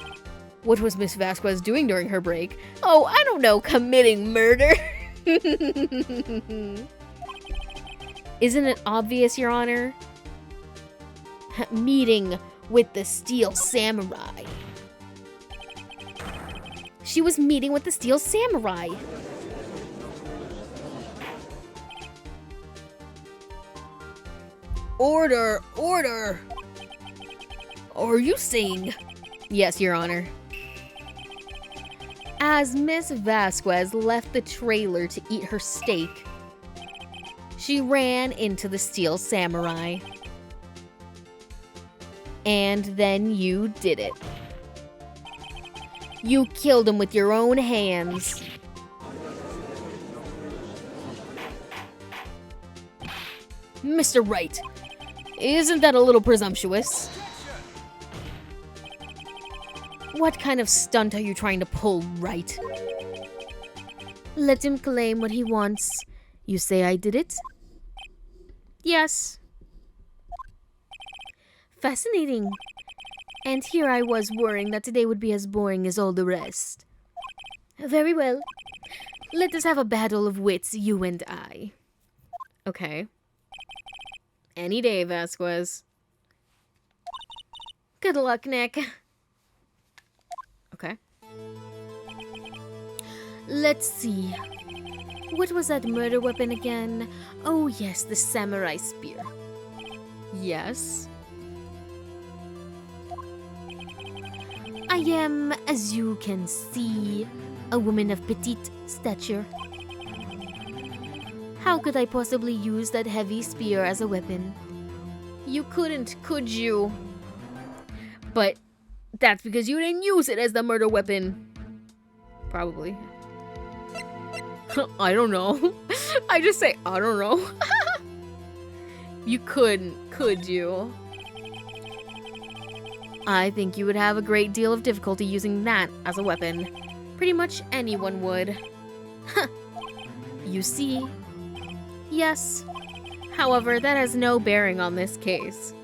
what was Miss Vasquez doing during her break? Oh, I don't know, committing murder. Isn't it obvious, Your Honor? Meeting with the Steel Samurai. She was meeting with the Steel Samurai. Order! Order! Are you saying? Yes, Your Honor. As Miss Vasquez left the trailer to eat her steak, she ran into the Steel Samurai. And then you did it. You killed him with your own hands. Mr. Wright, isn't that a little presumptuous? What kind of stunt are you trying to pull, Wright? Let him claim what he wants. You say I did it? Yes. Fascinating. And here I was worrying that today would be as boring as all the rest. Very well. Let us have a battle of wits, you and I. Okay. Any day, Vasquez. Good luck, Nick. Okay. Let's see. What was that murder weapon again? Oh yes, the samurai spear. Yes. I am, as you can see, a woman of petite stature. How could I possibly use that heavy spear as a weapon? You couldn't, could you? But that's because you didn't use it as the murder weapon. Probably. I don't know. I just say, I don't know. You couldn't, could you? I think you would have a great deal of difficulty using that as a weapon. Pretty much anyone would. You see? Yes. However, that has no bearing on this case.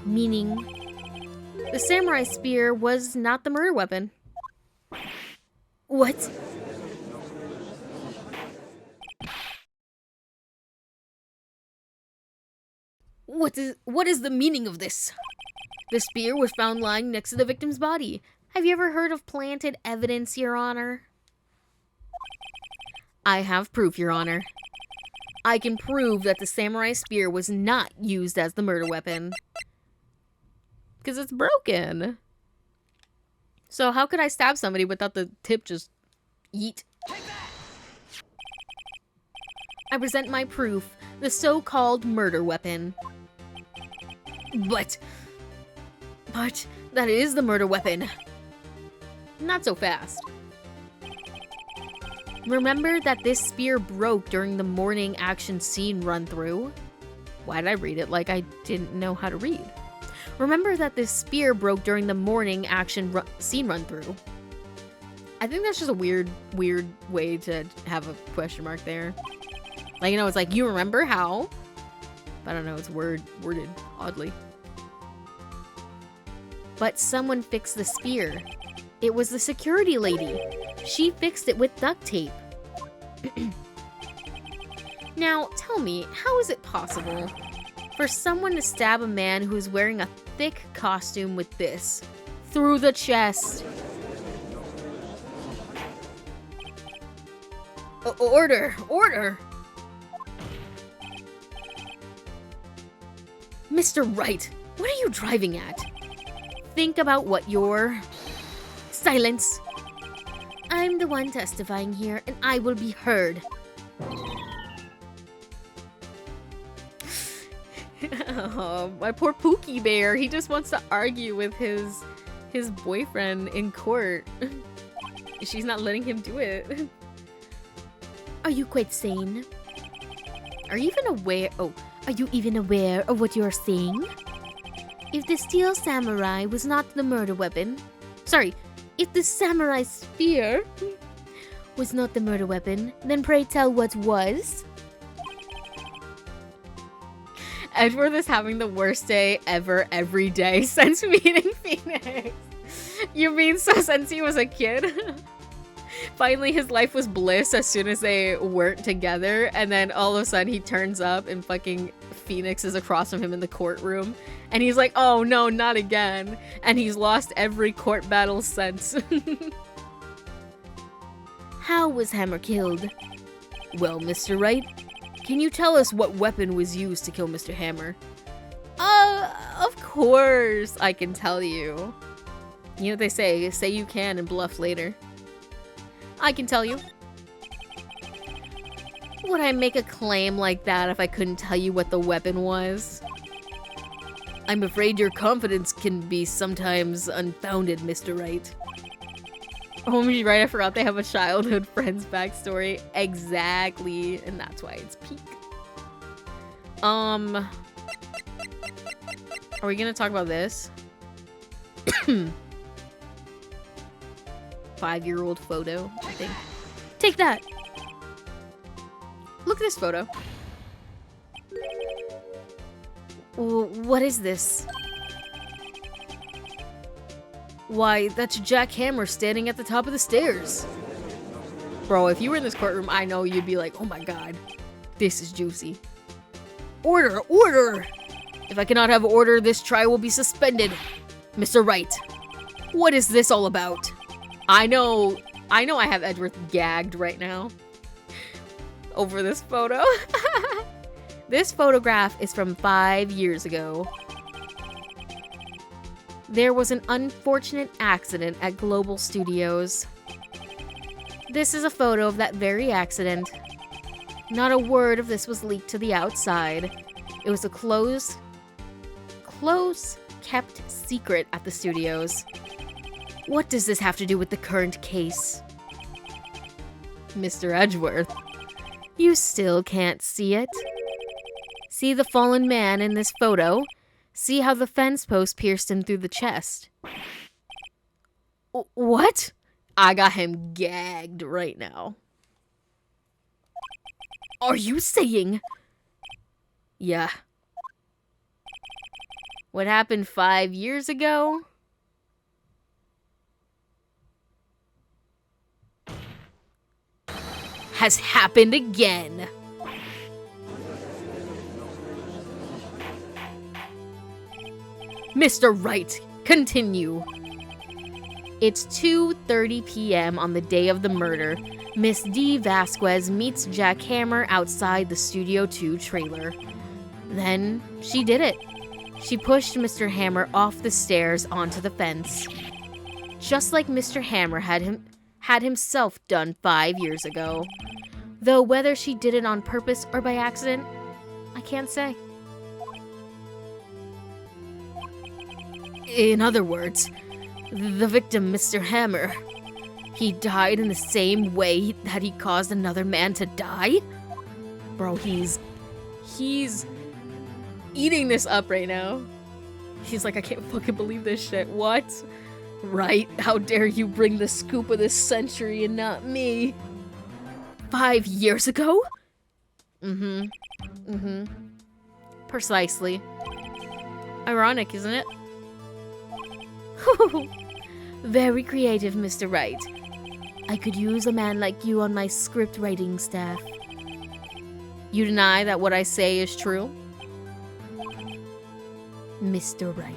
Meaning, the samurai spear was not the murder weapon. What? What is the meaning of this? The spear was found lying next to the victim's body. Have you ever heard of planted evidence, Your Honor? I have proof, Your Honor. I can prove that the samurai spear was not used as the murder weapon. Because it's broken. So how could I stab somebody without the tip just yeet? I present my proof, the so-called murder weapon. But that is the murder weapon. Not so fast. Remember that this spear broke during the morning action scene run-through? Why did I read it like I didn't know how to read? Remember that this spear broke during the morning action scene run-through? I think that's just a weird way to have a question mark there. Like, you know, it's like, you remember how? But I don't know, it's worded oddly. But someone fixed the spear. It was the security lady. She fixed it with duct tape. Now, tell me, how is it possible for someone to stab a man who is wearing a thick costume with this through the chest? Order! Order! Mr. Wright, what are you driving at? Think about what you're... Silence! I'm the one testifying here, and I will be heard. Oh, my poor Pookie Bear. He just wants to argue with his boyfriend in court. She's not letting him do it. Are you quite sane? Are you even aware? Oh, Are you even aware of what you're saying? If the steel samurai was not the murder weapon... Sorry, if the samurai spear was not the murder weapon, then pray tell what was? Edgeworth is having the worst day ever every day since meeting Phoenix. You mean so since he was a kid? Finally, his life was bliss as soon as they weren't together, and then all of a sudden he turns up and fucking Phoenix is across from him in the courtroom, and he's like, oh no, not again, and he's lost every court battle since. How was Hammer killed? Well, Mr. Wright, can you tell us what weapon was used to kill Mr. Hammer? Of course I can tell you. You know what they say you can and bluff later. I can tell you. Would I make a claim like that if I couldn't tell you what the weapon was? I'm afraid your confidence can be sometimes unfounded, Mr. Wright. Oh, right, I forgot they have a childhood friend's backstory. Exactly, and that's why it's peak. Are we gonna talk about this? 5-year-old photo, I think. Take that! Look at this photo. What is this? Why, that's Jack Hammer standing at the top of the stairs. Bro, if you were in this courtroom, I know you'd be like, oh my god, this is juicy. Order! Order! If I cannot have order, this trial will be suspended. Mr. Wright, what is this all about? I know I have Edgeworth gagged right now over this photo. This photograph is from 5 years ago. There was an unfortunate accident at Global Studios. This is a photo of that very accident. Not a word of this was leaked to the outside. It was a close kept secret at the studios. What does this have to do with the current case? Mr. Edgeworth, you still can't see it? See the fallen man in this photo? See how the fence post pierced him through the chest? What? I got him gagged right now. Are you saying? Yeah. What happened 5 years ago? Has happened again. Mr. Wright, continue. It's 2:30 p.m. on the day of the murder. Miss D. Vasquez meets Jack Hammer outside the Studio 2 trailer. Then she did it. She pushed Mr. Hammer off the stairs onto the fence. Just like Mr. Hammer had himself done 5 years ago. Though whether she did it on purpose or by accident, I can't say. In other words, the victim, Mr. Hammer, he died in the same way that he caused another man to die? Bro, he's eating this up right now. He's like, I can't fucking believe this shit. What? Right? How dare you bring the scoop of this century and not me? 5 years ago? Precisely. Ironic, isn't it? Very creative, Mr. Wright. I could use a man like you on my script writing staff. You deny that what I say is true? Mr. Wright.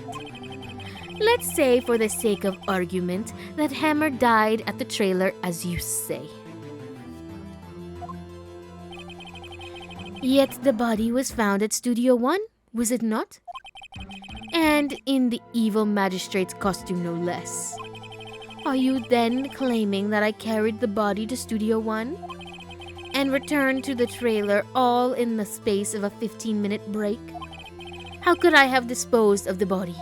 Let's say, for the sake of argument, that Hammer died at the trailer as you say. Yet the body was found at Studio One, was it not? And in the evil magistrate's costume, no less. Are you then claiming that I carried the body to Studio One and returned to the trailer all in the space of a 15-minute break? How could I have disposed of the body?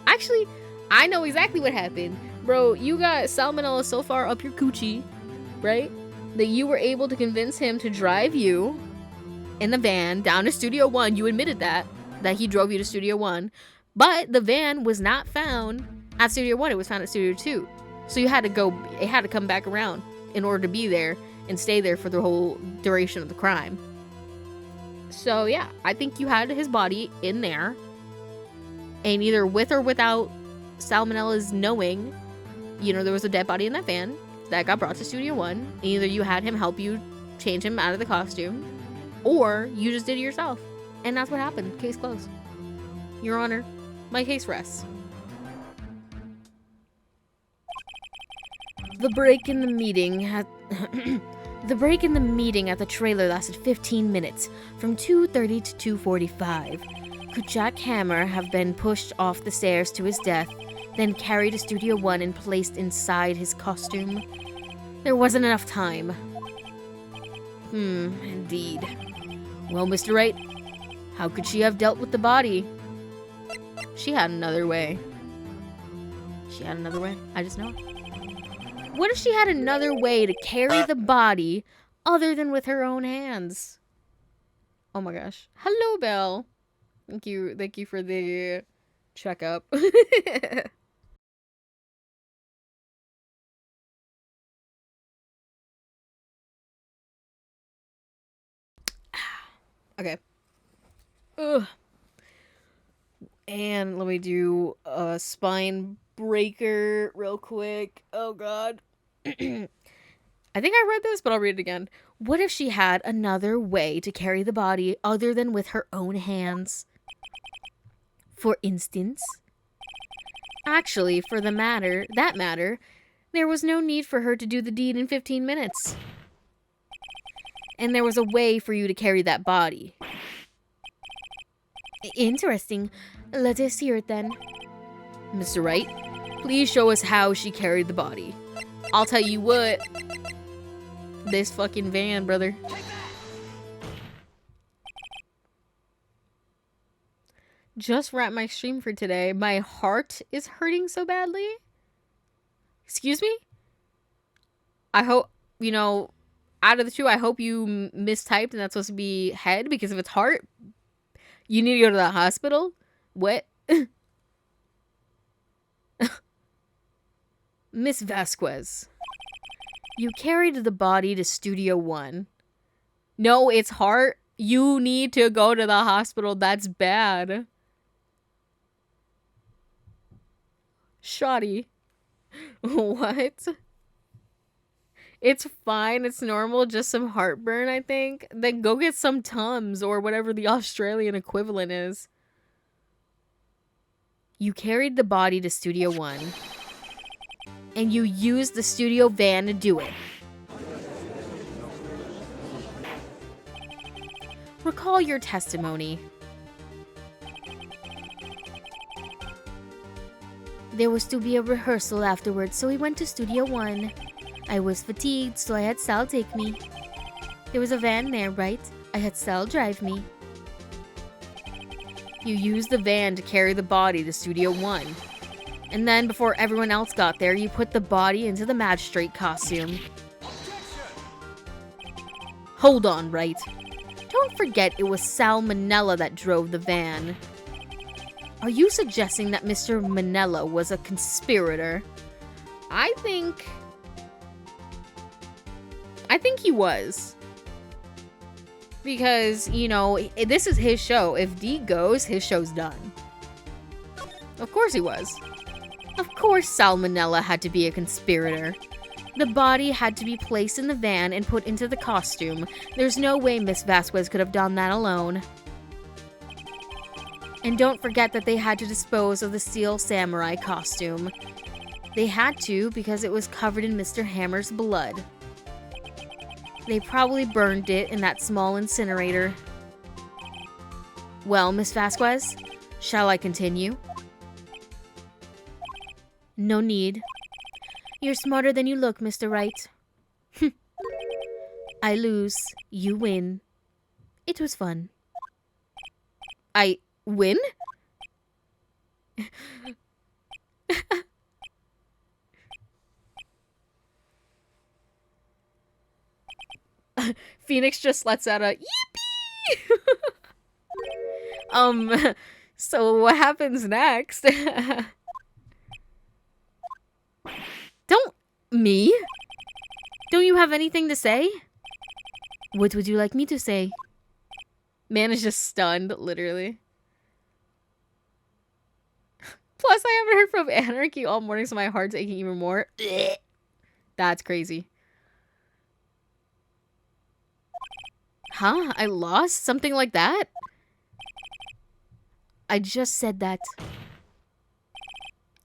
Actually, I know exactly what happened. Bro, you got salmonella so far up your coochie, right? That you were able to convince him to drive you in the van down to Studio One. You admitted that he drove you to Studio One. But the van was not found at Studio One. It was found at Studio 2. So it had to come back around in order to be there and stay there for the whole duration of the crime. So yeah, I think you had his body in there. And either with or without Salmonella's knowing, there was a dead body in that van that got brought to Studio One. And either you had him help you change him out of the costume, or you just did it yourself. And that's what happened. Case closed. Your Honor, my case rests. The break in the meeting at the trailer lasted 15 minutes, from 2:30 to 2:45. Could Jack Hammer have been pushed off the stairs to his death, then carried to Studio One and placed inside his costume? There wasn't enough time. Indeed. Well, Mr. Wright, how could she have dealt with the body? She had another way. I just know. What if she had another way to carry the body other than with her own hands? Oh my gosh. Hello, Belle. Thank you for the checkup. Okay. Ugh. And let me do a spine breaker real quick. Oh god. I think I read this, but I'll read it again. What if she had another way to carry the body other than with her own hands? For instance, actually, for that matter, there was no need for her to do the deed in 15 minutes. And there was a way for you to carry that body. Interesting. Let us hear it then. Mr. Wright, please show us how she carried the body. I'll tell you what. This fucking van, brother. Just wrapped my stream for today. My heart is hurting so badly. Excuse me? I hope, out of the two, I hope you mistyped and that's supposed to be head, because if it's heart, you need to go to the hospital. What? Miss Vasquez, you carried the body to Studio One. No, it's heart. You need to go to the hospital. That's bad. Shoddy. What? It's fine. It's normal. Just some heartburn, I think. Then go get some Tums or whatever the Australian equivalent is. You carried the body to Studio One. And you used the studio van to do it. Recall your testimony. There was to be a rehearsal afterwards, so we went to Studio One. I was fatigued, so I had Sal take me. There was a van there, right? I had Sal drive me. You used the van to carry the body to Studio One. And then, before everyone else got there, you put the body into the magistrate costume. Hold on, Wright. Don't forget it was Sal Manella that drove the van. Are you suggesting that Mr. Manella was a conspirator? I think he was. Because, you know, this is his show. If D goes, his show's done. Of course he was. Of course Salmonella had to be a conspirator. The body had to be placed in the van and put into the costume. There's no way Miss Vasquez could have done that alone. And don't forget that they had to dispose of the Steel Samurai costume. They had to because it was covered in Mr. Hammer's blood. They probably burned it in that small incinerator. Well, Miss Vasquez, shall I continue? No need. You're smarter than you look, Mr. Wright. I lose. You win. It was fun. I win? Phoenix just lets out a yippee! So what happens next? Don't me? Don't you have anything to say? What would you like me to say? Man is just stunned, literally. Plus, I haven't heard from Anarchy all morning, so my heart's aching even more. That's crazy. Huh? I lost? Something like that? I just said that.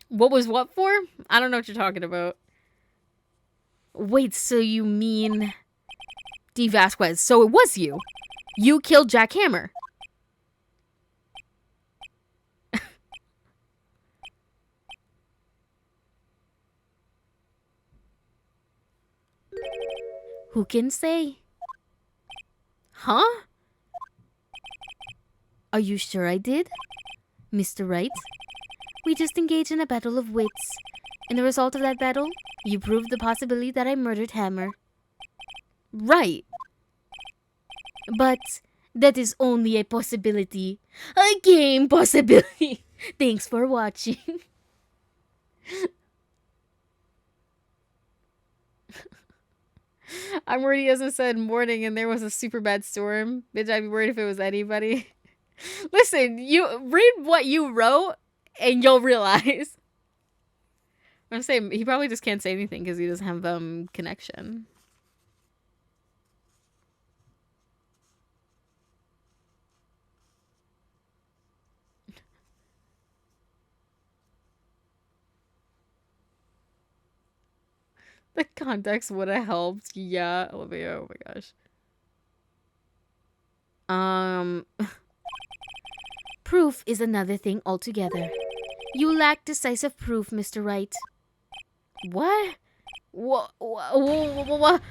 What was what for? I don't know what you're talking about. Wait, so you mean... D. Vasquez, so it was you. You killed Jack Hammer. Who can say? Huh? Are you sure I did? Mr. Wright? We just engaged in a battle of wits. In the result of that battle, you proved the possibility that I murdered Hammer. Right. But that is only a possibility. A game possibility. Thanks for watching. I'm worried he hasn't said morning and there was a super bad storm. Bitch, I'd be worried if it was anybody. Listen, you read what you wrote and you'll realize. I'm saying he probably just can't say anything because he doesn't have connection. The context would have helped. Yeah, Olivia. Oh my gosh. Proof is another thing altogether. You lack decisive proof, Mr. Wright. What? What? What?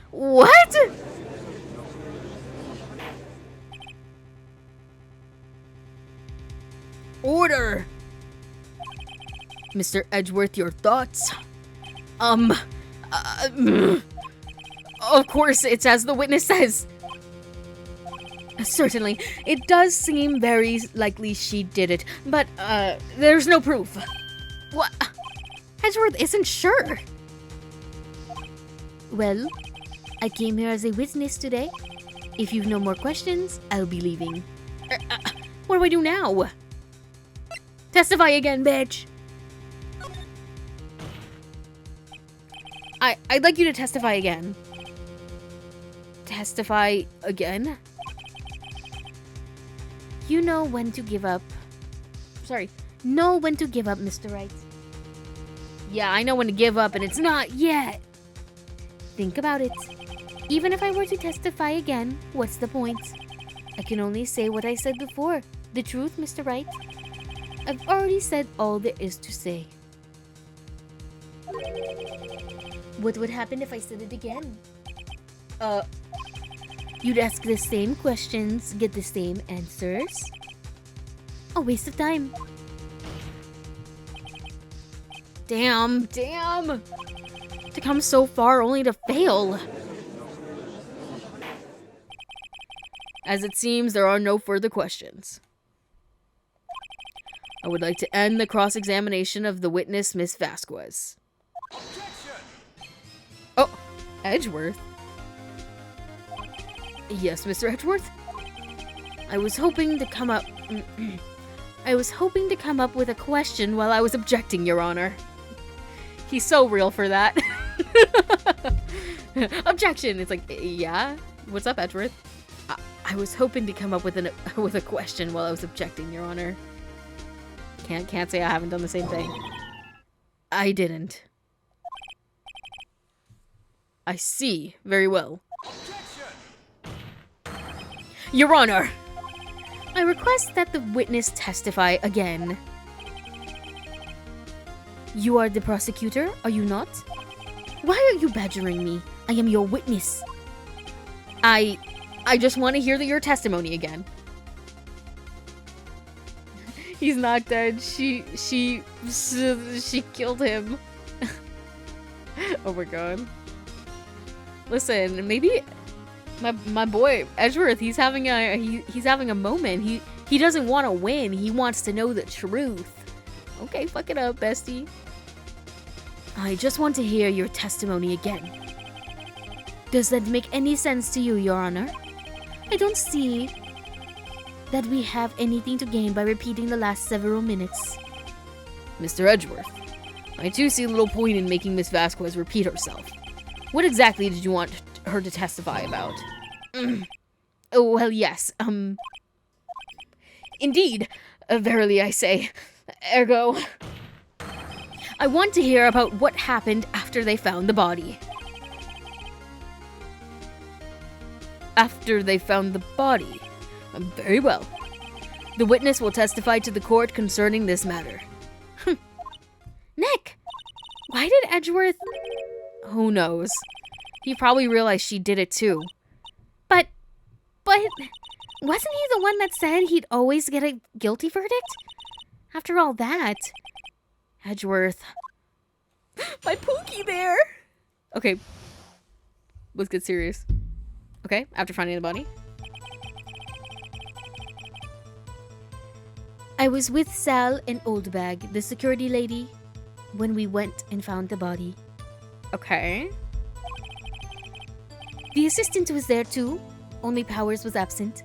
Order! Mr. Edgeworth, your thoughts? Of course, it's as the witness says. Certainly, it does seem very likely she did it, but, there's no proof. What? Edgeworth isn't sure. Well, I came here as a witness today. If you've no more questions, I'll be leaving. What do I do now? Testify again, bitch. I'd like you to testify again. Testify again? You know when to give up. Sorry. Know when to give up, Mr. Wright. Yeah, I know when to give up, and it's not yet. Think about it. Even if I were to testify again, what's the point? I can only say what I said before. The truth, Mr. Wright. I've already said all there is to say. What would happen if I said it again? You'd ask the same questions, get the same answers. A waste of time. Damn. To come so far only to fail. As it seems, there are no further questions. I would like to end the cross-examination of the witness, Miss Vasquez. Oh, Edgeworth. Yes, Mr. Edgeworth? I was hoping to come up... I was hoping to come up with a question while I was objecting, Your Honor. He's so real for that. Objection! It's like, yeah? What's up, Edgeworth? I was hoping to come up with a question while I was objecting, Your Honor. Can't say I haven't done the same thing. I didn't. I see. Very well. Your Honor! I request that the witness testify again. You are the prosecutor, are you not? Why are you badgering me? I am your witness. I just want to hear your testimony again. He's not dead. She killed him. Oh my god. Listen, maybe my boy Edgeworth, he's having a moment. He doesn't want to win. He wants to know the truth. Okay, fuck it up, bestie. I just want to hear your testimony again. Does that make any sense to you, Your Honor? I don't see that we have anything to gain by repeating the last several minutes. Mr. Edgeworth, I too see little point in making Miss Vasquez repeat herself. What exactly did you want her to testify about? Oh, well, yes, Indeed, verily I say, ergo... I want to hear about what happened after they found the body. After they found the body? Very well. The witness will testify to the court concerning this matter. Nick! Why did Edgeworth... Who knows? He probably realized she did it too. But... wasn't he the one that said he'd always get a guilty verdict? After all that... Edgeworth. My Pookie there! Okay. Let's get serious. Okay, after finding the body. I was with Sal and Oldbag, the security lady, when we went and found the body. Okay. The assistant was there too, only Powers was absent.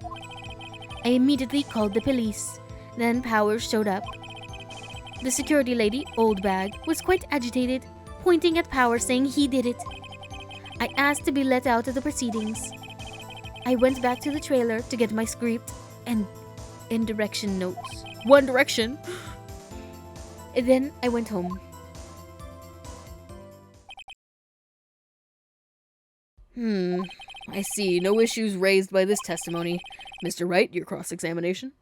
I immediately called the police. Then Powers showed up. The security lady, Oldbag, was quite agitated, pointing at Powers saying he did it. I asked to be let out of the proceedings. I went back to the trailer to get my script and direction notes. One Direction? And then I went home. I see. No issues raised by this testimony. Mr. Wright, your cross-examination.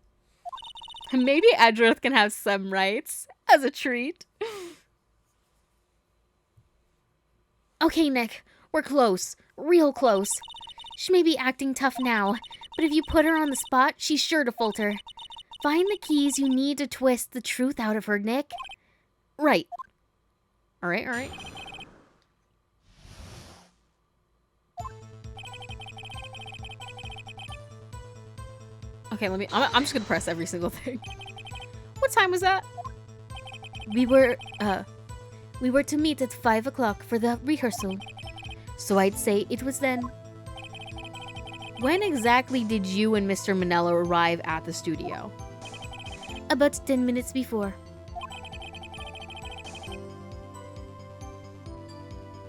Maybe Edgeworth can have some rights as a treat. Okay, Nick. We're close. Real close. She may be acting tough now, but if you put her on the spot, she's sure to falter. Find the keys you need to twist the truth out of her, Nick. Right. Alright. Okay, I'm just gonna press every single thing. What time was that? We were to meet at 5 o'clock for the rehearsal. So I'd say it was then. When exactly did you and Mr. Manella arrive at the studio? About 10 minutes before.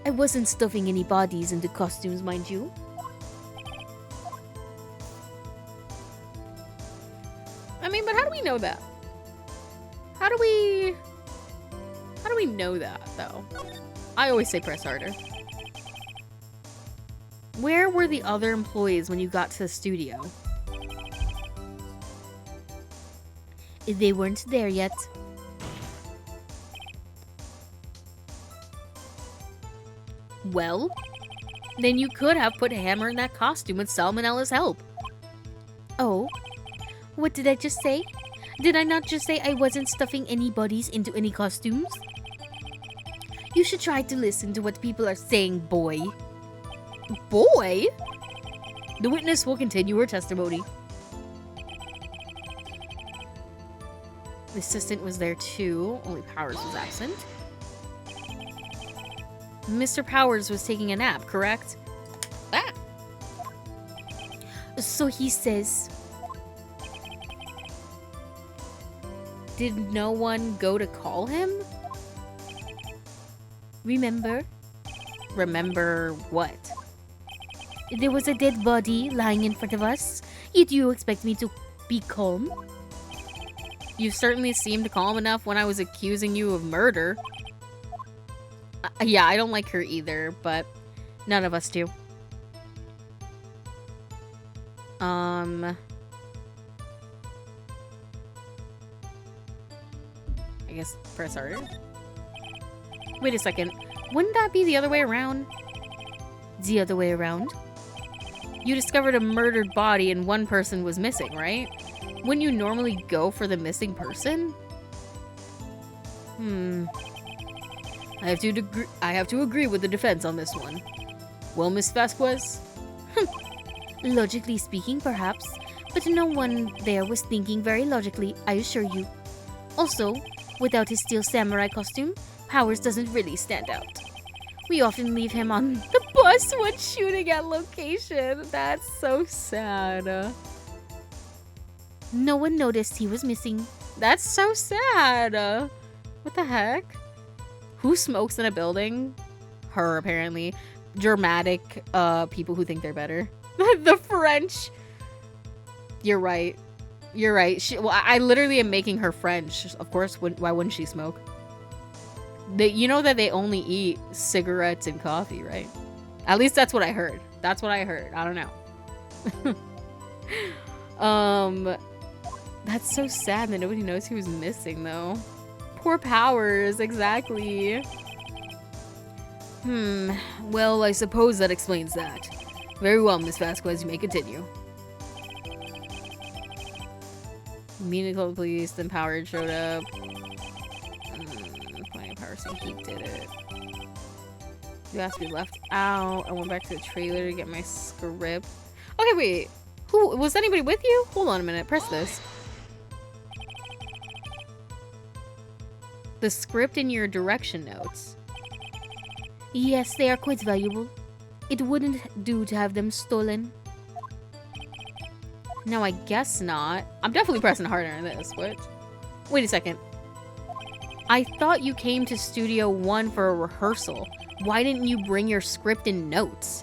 I wasn't stuffing any bodies into costumes, mind you. I mean, but how do we know that? How do we know that, though? I always say press harder. Where were the other employees when you got to the studio? They weren't there yet. Well, then you could have put Hammer in that costume with Salmonella's help. Oh? What did I just say? Did I not just say I wasn't stuffing any bodies into any costumes? You should try to listen to what people are saying, boy. Boy? The witness will continue her testimony. The assistant was there too, only Powers was absent. Mr. Powers was taking a nap, correct? Ah! So he says. Did no one go to call him? Remember? Remember what? There was a dead body lying in front of us. Yet you expect me to be calm? You certainly seemed calm enough when I was accusing you of murder. Yeah, I don't like her either, but none of us do. I guess press harder. Wait a second. Wouldn't that be the other way around? The other way around? You discovered a murdered body and one person was missing, right? Wouldn't you normally go for the missing person? I have to agree with the defense on this one. Well, Miss Vasquez? Logically speaking, perhaps. But no one there was thinking very logically, I assure you. Also, without his steel samurai costume, Powers doesn't really stand out. We often leave him on the bus when shooting at location. That's so sad. No one noticed he was missing. That's so sad. What the heck? Who smokes in a building? Her, apparently. Dramatic people who think they're better. The French. You're right. You're right. I literally am making her French. Of course, why wouldn't she smoke? You know that they only eat cigarettes and coffee, right? At least that's what I heard. That's what I heard. I don't know. That's so sad that nobody knows who's missing, though. Poor Powers, exactly. Well, I suppose that explains that. Very well, Miss Vasquez, you may continue. Meaning called the police, then Powers showed up. Plenty of power, so he did it. You asked me left out. I went back to the trailer to get my script. Okay, wait. Who was anybody with you? Hold on a minute. Press this. The script in your direction notes. Yes, they are quite valuable. It wouldn't do to have them stolen. No, I guess not. I'm definitely pressing harder on this. What? Wait a second. I thought you came to Studio 1 for a rehearsal. Why didn't you bring your script and notes?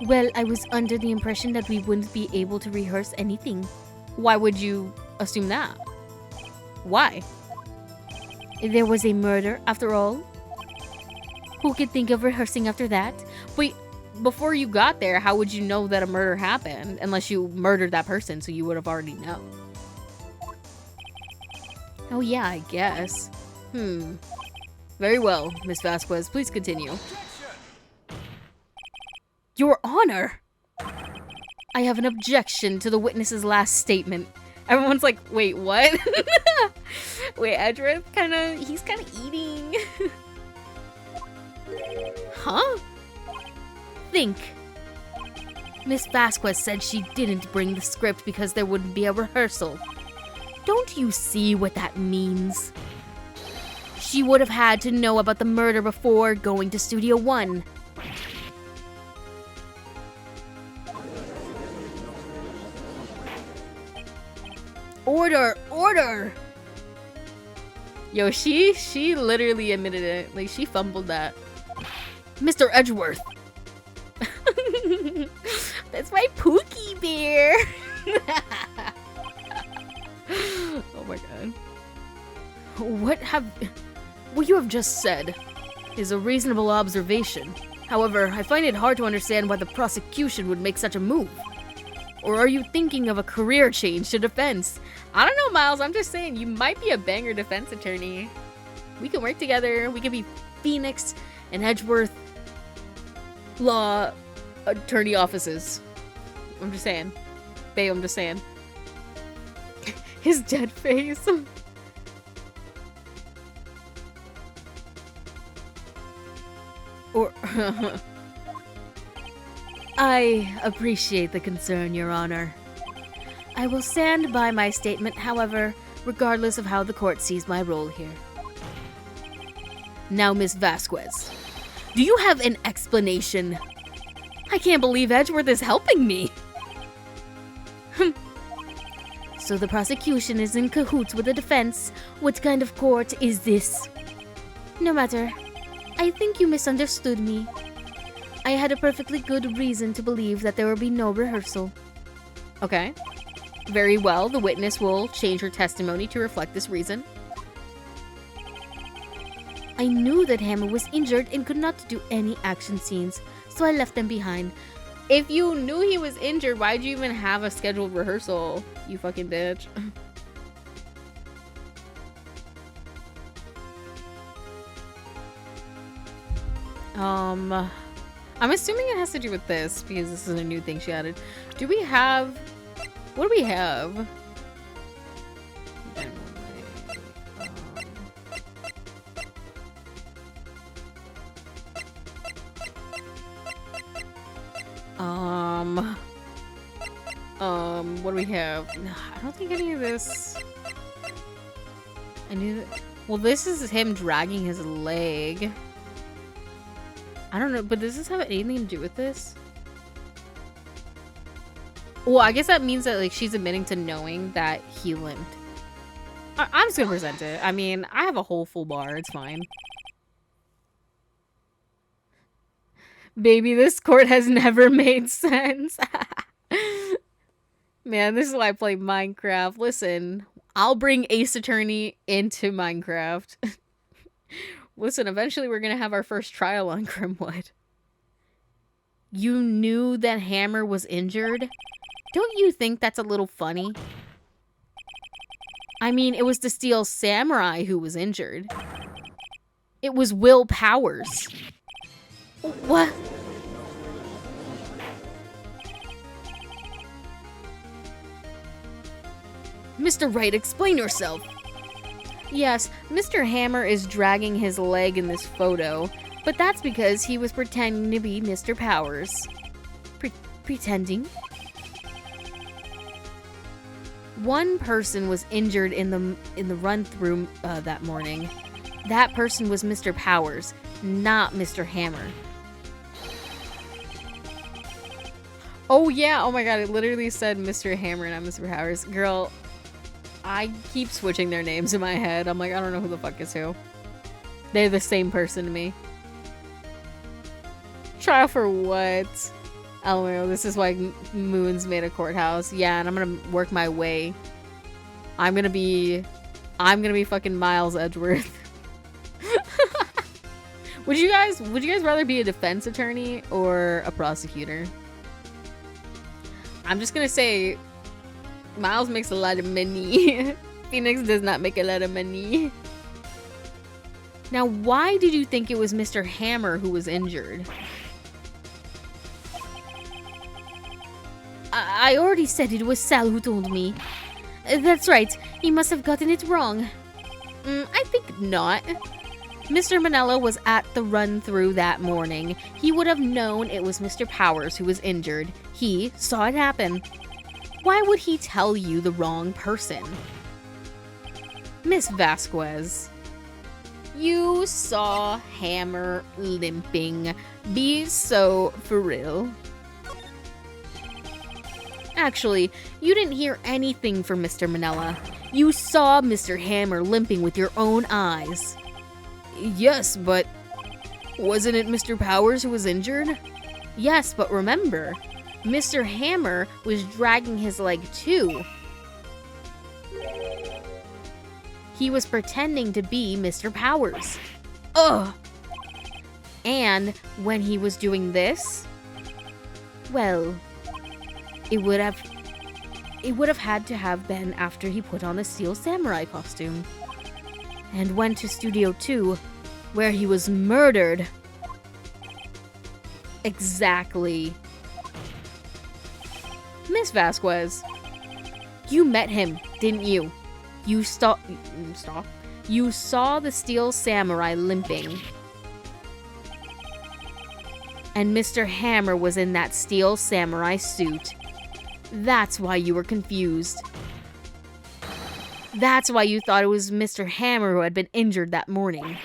Well, I was under the impression that we wouldn't be able to rehearse anything. Why would you assume that? Why? There was a murder, after all. Who could think of rehearsing after that? Wait, before you got there, how would you know that a murder happened? Unless you murdered that person, so you would have already known. Oh yeah, I guess. Very well, Miss Vasquez. Please continue. Your Honor! I have an objection to the witness's last statement. Everyone's like, wait, what? Wait, Edgeworth he's kind of eating. Huh? Think. Miss Vasquez said she didn't bring the script because there wouldn't be a rehearsal. Don't you see what that means? She would have had to know about the murder before going to Studio 1. Order! Order! Yo, she literally admitted it. Like, she fumbled that. Mr. Edgeworth! That's my Pookie bear! Oh my god. What you have just said is a reasonable observation. However, I find it hard to understand why the prosecution would make such a move. Or are you thinking of a career change to defense? I don't know, Miles. I'm just saying, you might be a banger defense attorney. We can work together. We can be Phoenix and Edgeworth law attorney offices. I'm just saying. Babe, I'm just saying. His dead face. Or... I appreciate the concern, Your Honor. I will stand by my statement, however, regardless of how the court sees my role here. Now, Miss Vasquez, do you have an explanation? I can't believe Edgeworth is helping me. So the prosecution is in cahoots with the defense. What kind of court is this? No matter. I think you misunderstood me. I had a perfectly good reason to believe that there would be no rehearsal. Okay. Very well. The witness will change her testimony to reflect this reason. I knew that Hammer was injured and could not do any action scenes, so I left them behind. If you knew he was injured, why'd you even have a scheduled rehearsal, you fucking bitch? I'm assuming it has to do with this, because this is a new thing she added. Do we have... What do we have? What do we have? No, I don't think any of this... I knew that... Well, this is him dragging his leg. I don't know, but does this have anything to do with this? Well, I guess that means that, like, she's admitting to knowing that he limped. I'm just gonna present it. I mean, I have a whole full bar. It's fine. Baby, this court has never made sense. Man, this is why I play Minecraft. Listen, I'll bring Ace Attorney into Minecraft. Listen, eventually we're gonna have our first trial on Grimwood. You knew that Hammer was injured? Don't you think that's a little funny? I mean, it was the Steel Samurai who was injured. It was Will Powers. What? Mr. Wright, explain yourself. Yes, Mr. Hammer is dragging his leg in this photo, but that's because he was pretending to be Mr. Powers. Pretending? One person was injured in the run-through that morning. That person was Mr. Powers, not Mr. Hammer. Oh yeah, oh my god, it literally said Mr. Hammer, not Mr. Powers. Girl, I keep switching their names in my head. I'm like, I don't know who the fuck is who. They're the same person to me. Trial for what? Oh no, this is why Moon's made a courthouse. Yeah, and I'm gonna work my way. I'm gonna be fucking Miles Edgeworth. Would you guys rather be a defense attorney or a prosecutor? I'm just gonna say Miles makes a lot of money. Phoenix does not make a lot of money. Now, why did you think it was Mr. Hammer who was injured? I already said it was Sal who told me. That's right. He must have gotten it wrong. I think not. Mr. Manella was at the run-through that morning. He would have known it was Mr. Powers who was injured. He saw it happen. Why would he tell you the wrong person? Miss Vasquez, you saw Hammer limping. Be so for real. Actually, you didn't hear anything from Mr. Manella. You saw Mr. Hammer limping with your own eyes. Yes, but wasn't it Mr. Powers who was injured? Yes, but remember, Mr. Hammer was dragging his leg too. He was pretending to be Mr. Powers. Ugh! And when he was doing this, well, it would have had to have been after he put on the Steel Samurai costume and went to Studio 2, where he was murdered. Exactly. Miss Vasquez, you met him, didn't you? You saw the Steel Samurai limping. And Mr. Hammer was in that Steel Samurai suit. That's why you were confused. That's why you thought it was Mr. Hammer who had been injured that morning.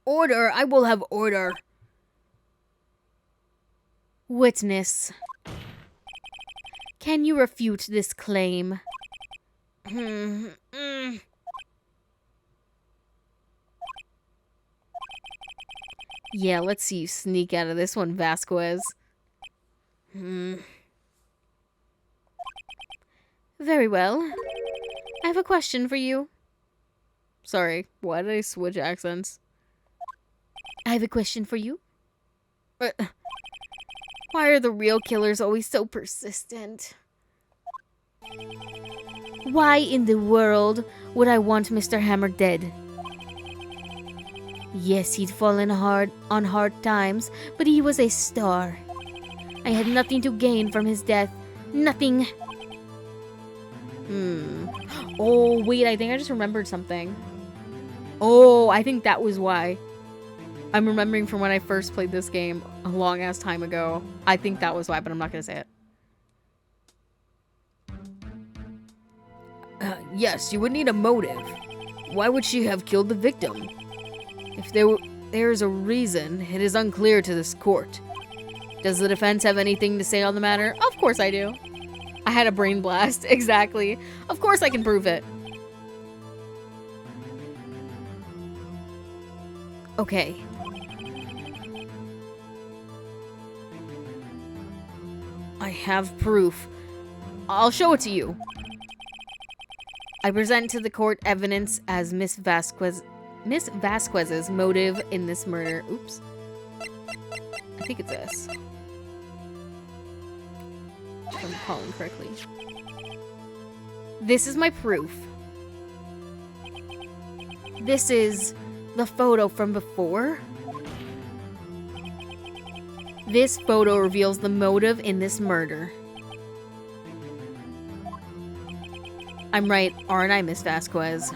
Order! I will have order! Witness. Can you refute this claim? Yeah, let's see you sneak out of this one, Vasquez. Very well. I have a question for you. Sorry, why did I switch accents? I have a question for you. Why are the real killers always so persistent? Why in the world would I want Mr. Hammer dead? Yes, he'd fallen on hard times, but he was a star. I had nothing to gain from his death. Nothing. Oh, wait, I think I just remembered something. Oh, I think that was why. I'm remembering from when I first played this game a long-ass time ago. I think that was why, but I'm not gonna say it. Yes, you would need a motive. Why would she have killed the victim? If there's a reason, it is unclear to this court. Does the defense have anything to say on the matter? Of course I do. I had a brain blast. Exactly. Of course I can prove it. Okay. I have proof. I'll show it to you. I present to the court evidence as Miss Vasquez's motive in this murder. Oops. I think it's this. If I'm calling correctly. This is my proof. This is the photo from before. This photo reveals the motive in this murder. I'm right, aren't I, Miss Vasquez?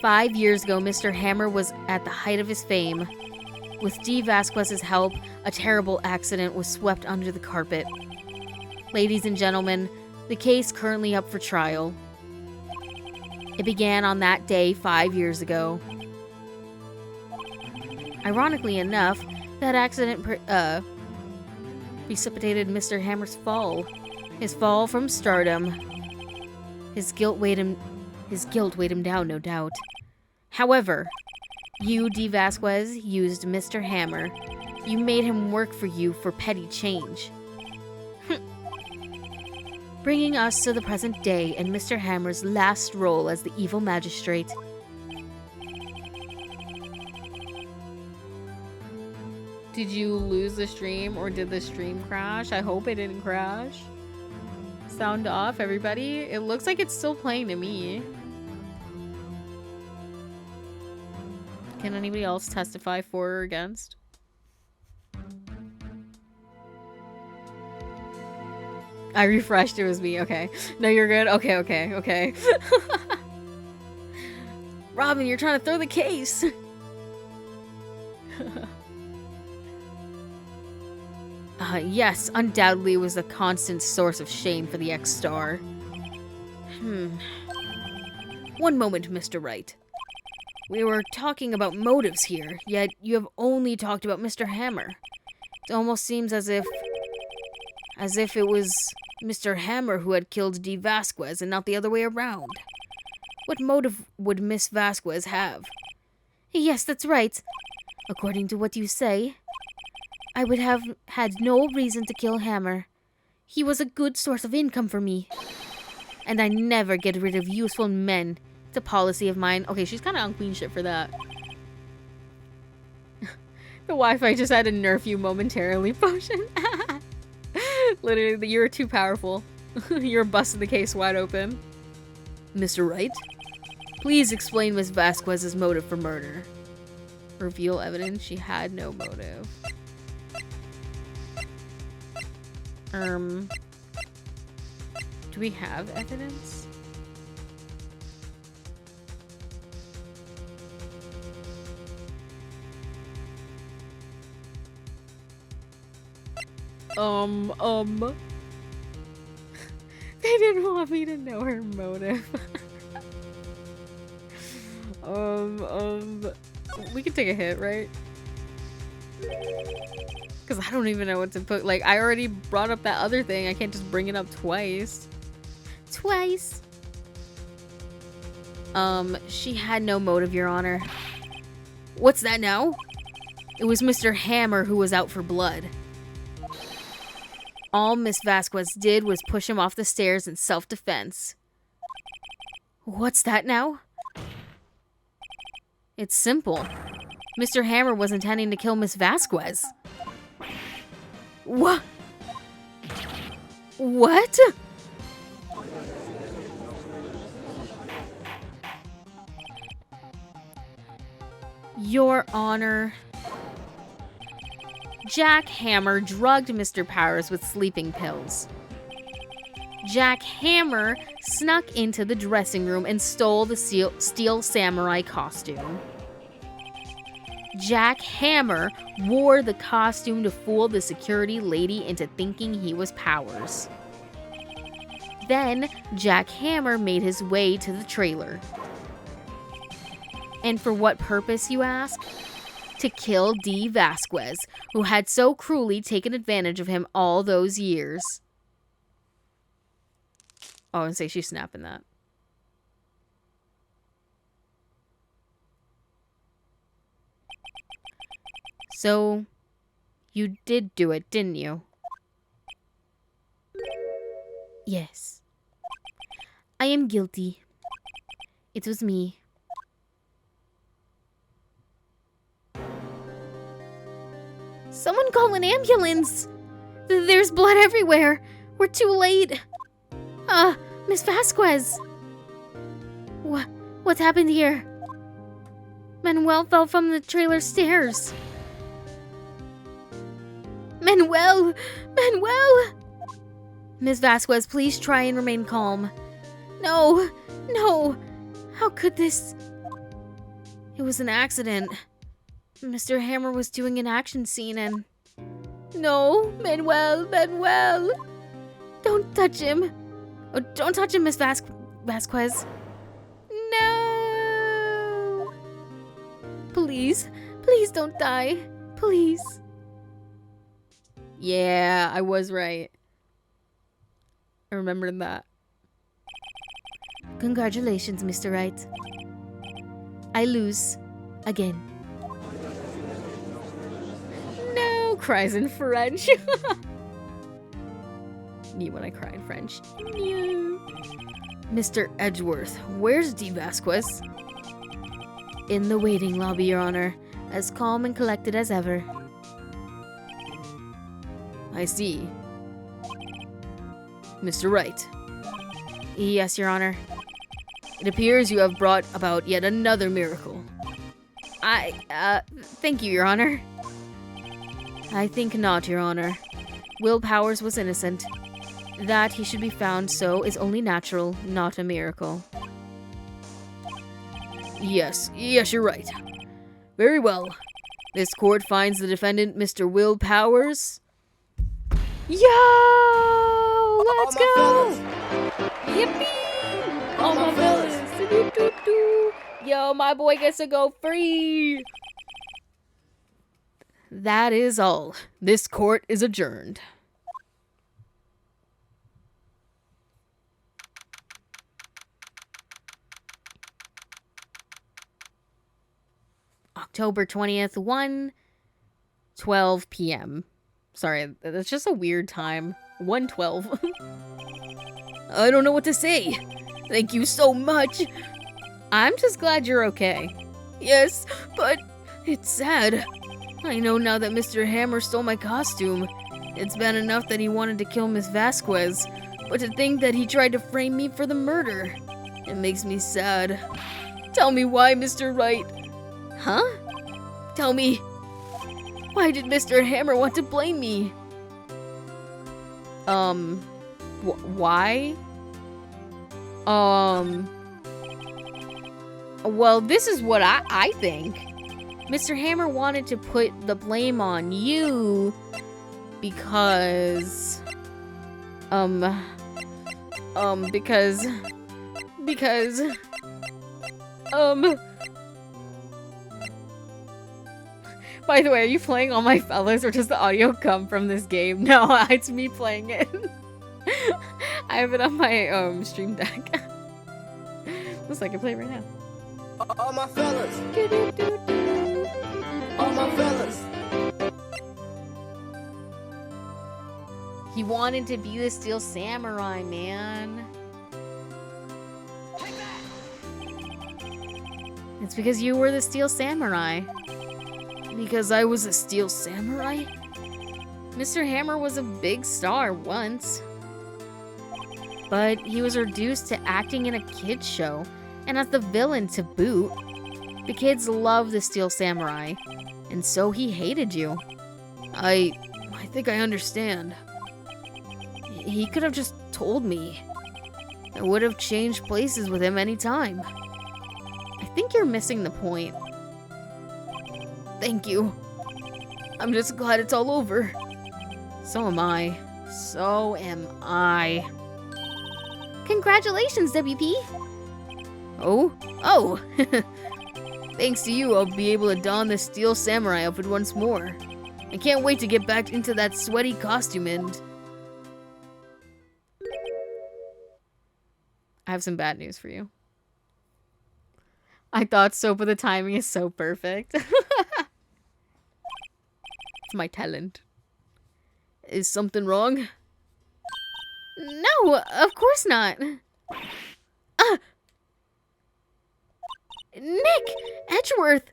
5 years ago, Mr. Hammer was at the height of his fame. With D. Vasquez's help, a terrible accident was swept under the carpet. Ladies and gentlemen, the case currently up for trial. It began on that day 5 years ago. Ironically enough, that accident precipitated Mr. Hammer's fall. His fall from stardom. His guilt weighed him down, no doubt. However, you, D. Vasquez, used Mr. Hammer. You made him work for you for petty change. Bringing us to the present day and Mr. Hammer's last role as the evil magistrate. Did you lose the stream or did the stream crash? I hope it didn't crash. Sound off, everybody. It looks like it's still playing to me. Can anybody else testify for or against? I refreshed, it was me. Okay. No, you're good. Okay. Robin, you're trying to throw the case. Yes, undoubtedly it was a constant source of shame for the ex-star. One moment, Mr. Wright. We were talking about motives here, yet you have only talked about Mr. Hammer. It almost seems as if it was Mr. Hammer who had killed D. Vasquez and not the other way around. What motive would Miss Vasquez have? Yes, that's right. According to what you say, I would have had no reason to kill Hammer. He was a good source of income for me. And I never get rid of useful men. It's a policy of mine. Okay, she's kind of on queen shit for that. The Wi-Fi just had to nerf you momentarily, potion. Literally, you were too powerful. You're busting the case wide open. Mr. Wright, please explain Miss Vasquez's motive for murder. Reveal evidence she had no motive. Do we have evidence? They didn't want me to know her motive. We can take a hit, right? Because I don't even know what to put. Like, I already brought up that other thing. I can't just bring it up twice. Twice. She had no motive, Your Honor. What's that now? It was Mr. Hammer who was out for blood. All Miss Vasquez did was push him off the stairs in self-defense. What's that now? It's simple. Mr. Hammer was intending to kill Miss Vasquez. What? What? Your Honor. Jack Hammer drugged Mr. Powers with sleeping pills. Jack Hammer snuck into the dressing room and stole the steel samurai costume. Jack Hammer wore the costume to fool the security lady into thinking he was Powers. Then, Jack Hammer made his way to the trailer. And for what purpose, you ask? To kill Dee Vasquez, who had so cruelly taken advantage of him all those years. Oh, and say she's snapping that. So, you did do it, didn't you? Yes. I am guilty. It was me. Someone call an ambulance! There's blood everywhere! We're too late! Miss Vasquez! What's happened here? Manuel fell from the trailer stairs. Manuel! Manuel! Miss Vasquez, please try and remain calm. No! No! How could this... It was an accident. Mr. Hammer was doing an action scene and... No! Manuel! Manuel! Don't touch him! Oh, don't touch him, Miss Vasquez. No! Please. Please don't die. Please. Yeah, I was right. I remembered that. Congratulations, Mr. Wright. I lose. Again. No! Cries in French. Me when I cry in French. No. Mr. Edgeworth, where's Dee Vasquez? In the waiting lobby, Your Honor. As calm and collected as ever. I see. Mr. Wright. Yes, Your Honor. It appears you have brought about yet another miracle. Thank you, Your Honor. I think not, Your Honor. Will Powers was innocent. That he should be found so is only natural, not a miracle. Yes, you're right. Very well. This court finds the defendant, Mr. Will Powers. Yo! Let's go! Yippee! All my fellas! Yo, my boy gets to go free! That is all. This court is adjourned. October 20th, 1:12 p.m. Sorry, that's just a weird time. 1:12. I don't know what to say. Thank you so much. I'm just glad you're okay. Yes, but it's sad. I know now that Mr. Hammer stole my costume. It's bad enough that he wanted to kill Miss Vasquez, but to think that he tried to frame me for the murder, it makes me sad. Tell me why, Mr. Wright. Huh? Tell me, why did Mr. Hammer want to blame me? Why? Well, this is what I think. Mr. Hammer wanted to put the blame on you because, By the way, are you playing All My Fellas or does the audio come from this game? No, it's me playing it. I have it on my stream deck. Looks like I play it right now. All my fellas. All my fellas. He wanted to be the Steel Samurai, man. It's because you were the Steel Samurai. Because I was a Steel Samurai? Mr. Hammer was a big star once. But he was reduced to acting in a kid's show, and as the villain to boot. The kids love the Steel Samurai, and so he hated you. I think I understand. He could have just told me. I would have changed places with him anytime. I think you're missing the point. Thank you. I'm just glad it's all over. So am I. So am I. Congratulations, WP! Oh? Oh! Thanks to you, I'll be able to don the Steel Samurai outfit once more. I can't wait to get back into that sweaty costume and... I have some bad news for you. I thought so, but the timing is so perfect. It's my talent. Is something wrong? No, of course not. Nick! Edgeworth!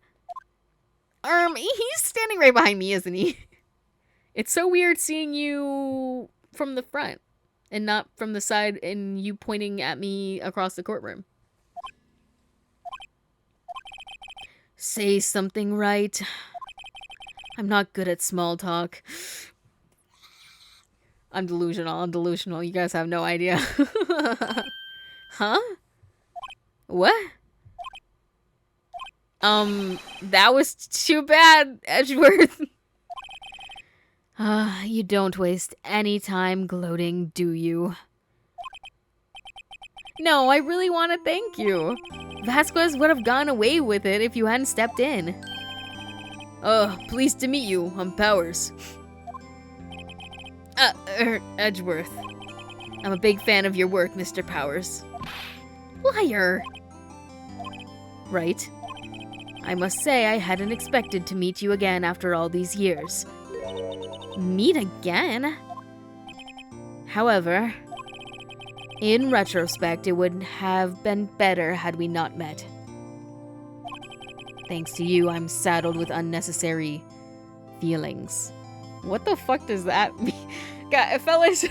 He's standing right behind me, isn't he? It's so weird seeing you from the front and not from the side and you pointing at me across the courtroom. Say something right. I'm not good at small talk. I'm delusional. You guys have no idea. Huh? What? That was too bad, Edgeworth. You don't waste any time gloating, do you? No, I really want to thank you. Vasquez would have gone away with it if you hadn't stepped in. Pleased to meet you. I'm Powers. Edgeworth. I'm a big fan of your work, Mr. Powers. Liar! Right. I must say I hadn't expected to meet you again after all these years. Meet again? However, in retrospect, it would have been better had we not met. Thanks to you, I'm saddled with unnecessary feelings. What the fuck does that mean? God, fellas...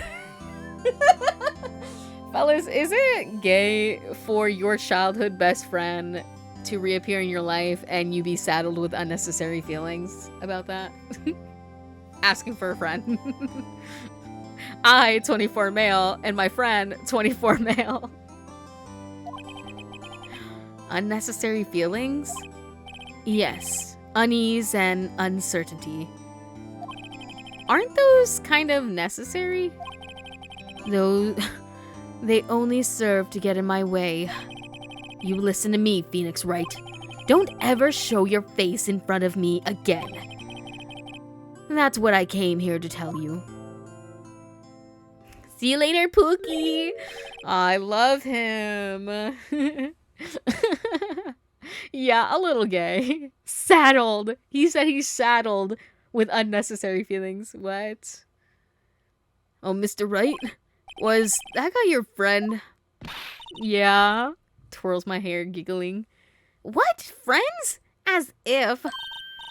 Fellas, is it gay for your childhood best friend to reappear in your life and you be saddled with unnecessary feelings about that? Asking for a friend. I, 24 male, and my friend, 24 male. Unnecessary feelings? Yes, unease and uncertainty. Aren't those kind of necessary? Though they only serve to get in my way. You listen to me, Phoenix Wright. Don't ever show your face in front of me again. That's what I came here to tell you. See you later, Pookie. I love him. Yeah, a little gay. Saddled. He said he's saddled with unnecessary feelings. What? Oh, Mr. Wright? Was that guy your friend? Yeah. Twirls my hair, giggling. What? Friends? As if.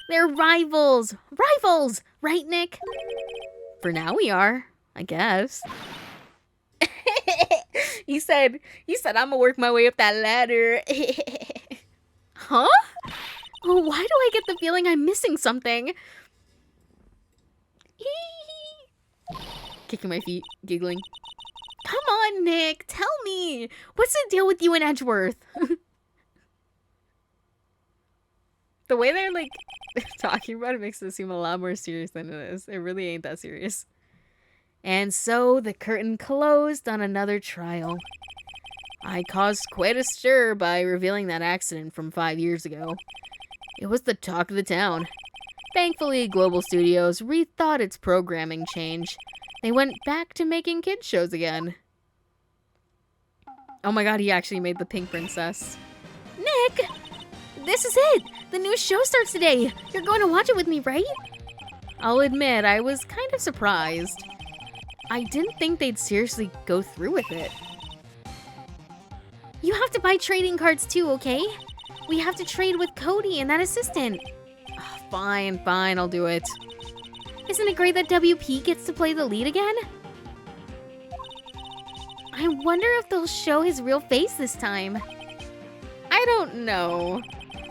They're rivals. Rivals! Right, Nick? For now we are, I guess. He said, I'm gonna work my way up that ladder. Huh? Oh, why do I get the feeling I'm missing something? Kicking my feet, giggling. Come on, Nick, tell me. What's the deal with you and Edgeworth? The way they're, like, talking about it makes it seem a lot more serious than it is. It really ain't that serious. And so the curtain closed on another trial. I caused quite a stir by revealing that accident from 5 years ago. It was the talk of the town. Thankfully, Global Studios rethought its programming change. They went back to making kids shows again. Oh my god, he actually made the Pink Princess. Nick! This is it! The new show starts today! You're going to watch it with me, right? I'll admit, I was kind of surprised. I didn't think they'd seriously go through with it. You have to buy trading cards too, okay? We have to trade with Cody and that assistant. Fine, I'll do it. Isn't it great that WP gets to play the lead again? I wonder if they'll show his real face this time. I don't know.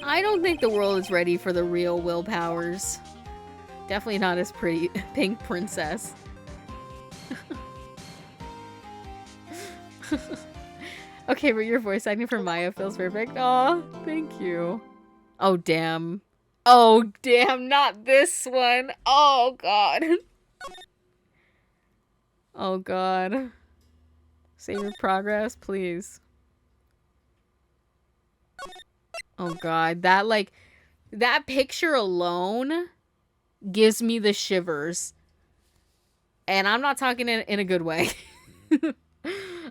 I don't think the world is ready for the real Will Powers. Definitely not as pretty Pink Princess. Okay, but your voice acting for Maya feels perfect. Aw, thank you. Oh, damn. Oh, damn, not this one. Oh, God. Oh, God. Save your progress, please. Oh, God. That picture alone gives me the shivers. And I'm not talking in a good way.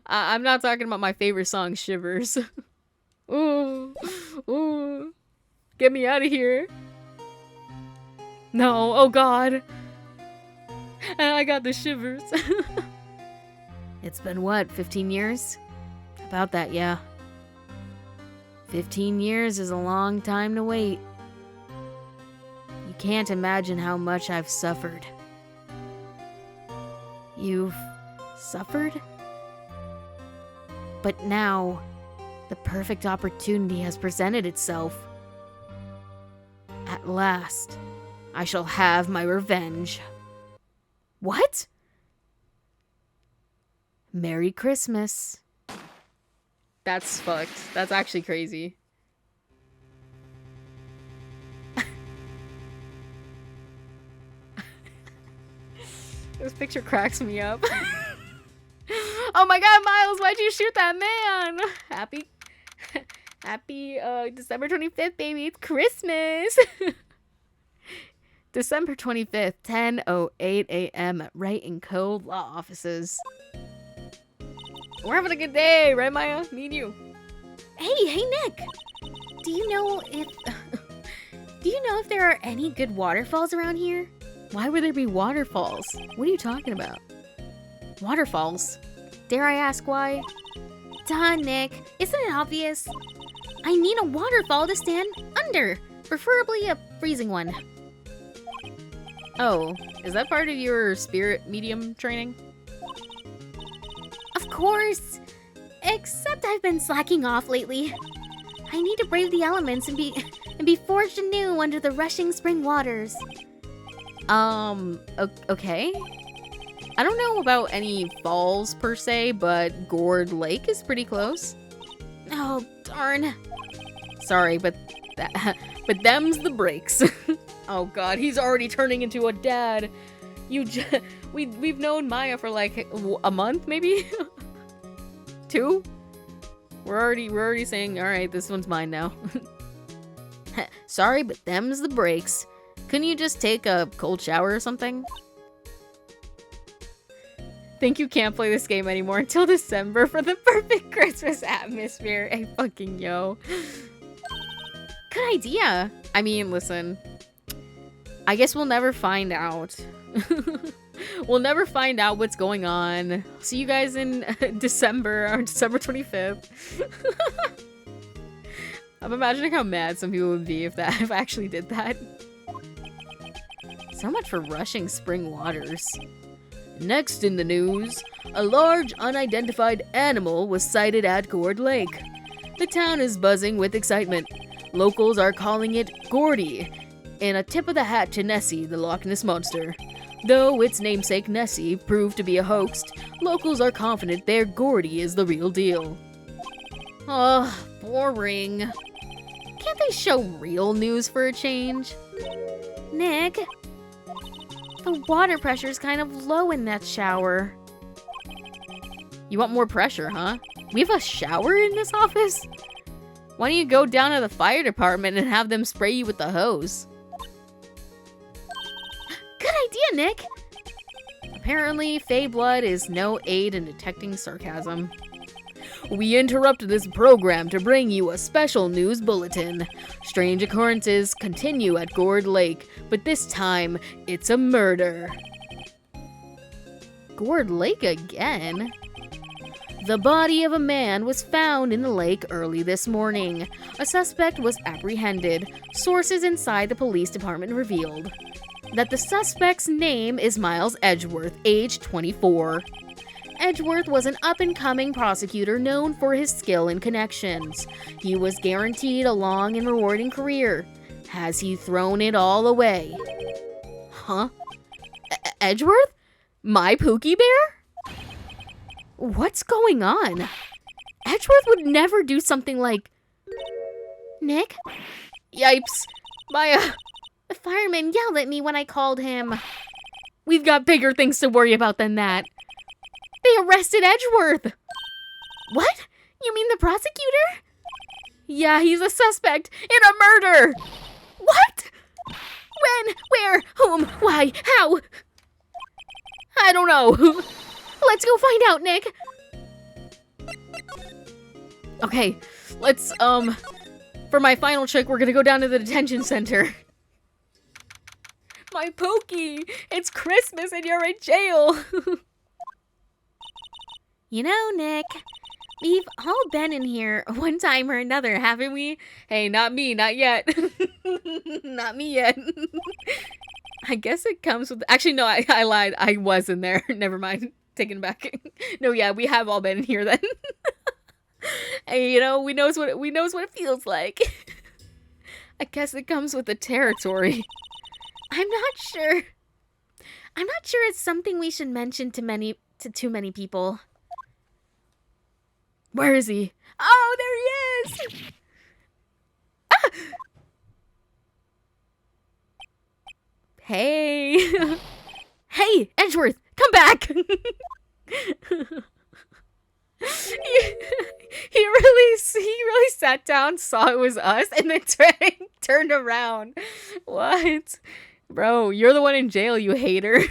I'm not talking about my favorite song, Shivers. Ooh, ooh. Get me out of here. No, oh God. I got the shivers. It's been what, 15 years? About that, yeah. 15 years is a long time to wait. You can't imagine how much I've suffered. You've suffered? But now, the perfect opportunity has presented itself. At last, I shall have my revenge. What? Merry Christmas. That's fucked. That's actually crazy. This picture cracks me up. Oh my god, Miles, why'd you shoot that man? Happy December 25th, baby. It's Christmas. December 25th, 10:08 a.m. at Wright & Co. Law Offices. We're having a good day, right, Maya? Me and you. Hey, Nick. Do you know if there are any good waterfalls around here? Why would there be waterfalls? What are you talking about? Waterfalls? Dare I ask why? Duh, Nick. Isn't it obvious? I need a waterfall to stand under. Preferably a freezing one. Oh, is that part of your spirit medium training? Of course. Except I've been slacking off lately. I need to brave the elements and be forged anew under the rushing spring waters. Okay. I don't know about any falls per se, but Gourd Lake is pretty close. Oh, darn. Sorry, but them's the breaks. Oh god, he's already turning into a dad. We've known Maya for like a month, maybe? 2? We're already saying, all right, this one's mine now. Sorry, but them's the breaks. Couldn't you just take a cold shower or something? Think you can't play this game anymore until December for the perfect Christmas atmosphere. Hey, fucking yo. Good idea. I mean, listen. I guess we'll never find out. We'll never find out what's going on. See you guys in December, or December 25th. I'm imagining how mad some people would be if I actually did that. So much for rushing spring waters. Next in the news, a large unidentified animal was sighted at Gourd Lake. The town is buzzing with excitement. Locals are calling it Gordy, in a tip of the hat to Nessie, the Loch Ness Monster. Though its namesake Nessie proved to be a hoax, locals are confident their Gordy is the real deal. Ugh, boring. Can't they show real news for a change? Nick, the water pressure's kind of low in that shower. You want more pressure, huh? We have a shower in this office? Why don't you go down to the fire department and have them spray you with the hose? idea, Nick. Apparently, Fey blood is no aid in detecting sarcasm. We interrupt this program to bring you a special news bulletin. Strange occurrences continue at Gourd Lake, but this time, it's a murder. Gourd Lake again? The body of a man was found in the lake early this morning. A suspect was apprehended. Sources inside the police department revealed that the suspect's name is Miles Edgeworth, age 24. Edgeworth was an up-and-coming prosecutor known for his skill and connections. He was guaranteed a long and rewarding career. Has he thrown it all away? Huh? Edgeworth? My Pookie Bear? What's going on? Edgeworth would never do something like... Nick? Yipes. The fireman yelled at me when I called him. We've got bigger things to worry about than that. They arrested Edgeworth. What? You mean the prosecutor? Yeah, he's a suspect in a murder. What? When? Where? Whom? Why? How? I don't know. Let's go find out, Nick. Okay, let's, for my final trick, we're gonna go down to the detention center. My Pookie! It's Christmas and you're in jail! You know, Nick, we've all been in here one time or another, haven't we? Hey, not me, not yet. Not me yet. I guess it comes with... Actually, no, I lied. I was in there. Never mind. Taking it back. No, yeah, we have all been in here then. Hey, you know, we knows what it feels like. I guess it comes with the territory. I'm not sure it's something we should mention to too many people. Where is he? Oh, there he is! Ah! Hey. Hey, Edgeworth, come back! He really sat down, saw it was us, and then turned around. What? Bro, you're the one in jail, you hater.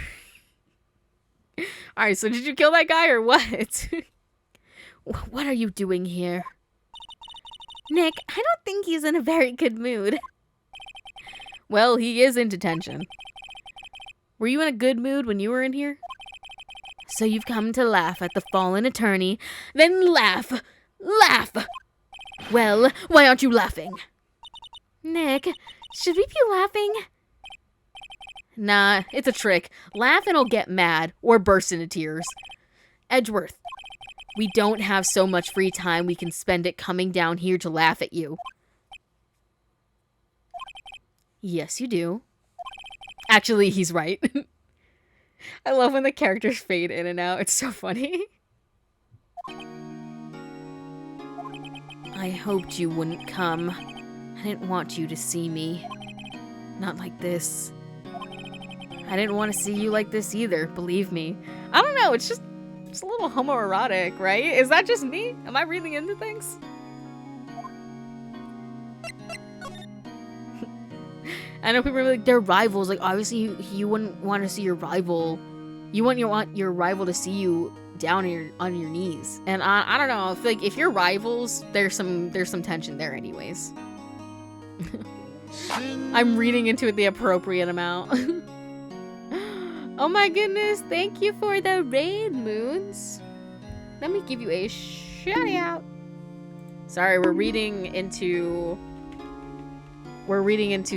Alright, so did you kill that guy or what? What are you doing here? Nick, I don't think he's in a very good mood. Well, he is in detention. Were you in a good mood when you were in here? So you've come to laugh at the fallen attorney. Then laugh! Laugh! Well, why aren't you laughing? Nick, should we be laughing? Nah, it's a trick. Laugh and I'll get mad or burst into tears. Edgeworth, we don't have so much free time we can spend it coming down here to laugh at you. Yes, you do. Actually, he's right. I love when the characters fade in and out. It's so funny. I hoped you wouldn't come. I didn't want you to see me. Not like this. I didn't want to see you like this either, believe me. I don't know, it's just a little homoerotic, right? Is that just me? Am I reading into things? I know people are like, they're rivals. Like, obviously, you wouldn't want to see your rival. You wouldn't want your rival to see you down on your knees. And I don't know. I feel like if you're rivals, there's some tension there, anyways. I'm reading into it the appropriate amount. Oh my goodness! Thank you for the raid, Moons. Let me give you a shout out. Sorry, we're reading into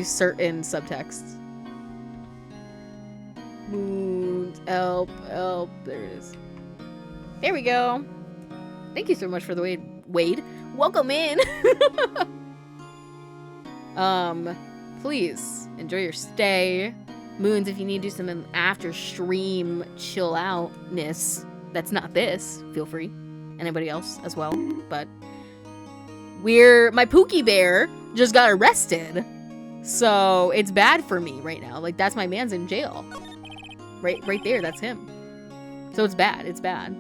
certain subtexts. Moons, help. There it is. There we go. Thank you so much for the Wade. Welcome in. Please enjoy your stay. Moons, if you need to do something after stream chill outness that's not this, feel free. Anybody else as well. But my Pookie Bear just got arrested. So it's bad for me right now. Like, that's my man's in jail. Right there, that's him. So it's bad. It's bad.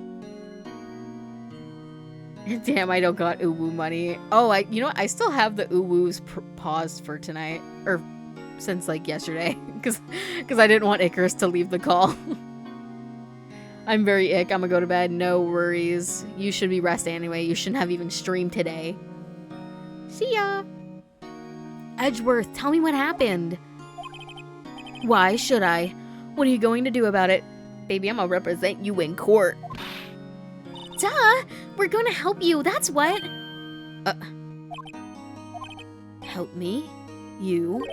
Damn, I don't got uwu money. Oh, you know what? I still have the uwus paused for tonight. Or since like yesterday because I didn't want Icarus to leave the call. I'm very ick. I'm gonna go to bed. No worries. You should be resting anyway. You shouldn't have even streamed today. See ya. Edgeworth, tell me what happened. Why should I? What are you going to do about it? Baby, I'm gonna represent you in court. Duh! We're gonna help you, that's what! Help me? You?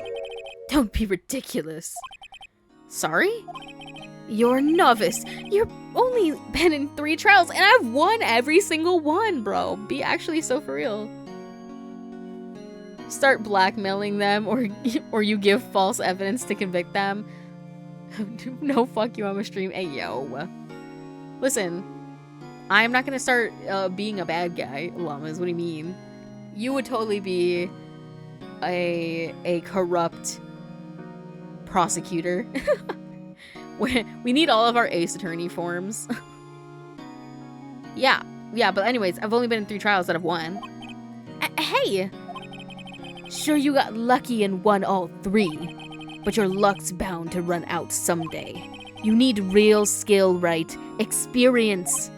Don't be ridiculous. Sorry? You're a novice. You've only been in 3 trials, and I've won every single one, bro. Be actually so for real. Start blackmailing them, or you give false evidence to convict them. No, fuck you, I'm a stream. Hey, yo. Listen, I'm not gonna start being a bad guy, Llamas. What do you mean? You would totally be a corrupt prosecutor. We need all of our ace attorney forms. Yeah, but anyways, I've only been in 3 trials out of 1. Hey! Sure, you got lucky and won all 3, but your luck's bound to run out someday. You need real skill, Wright. Experience.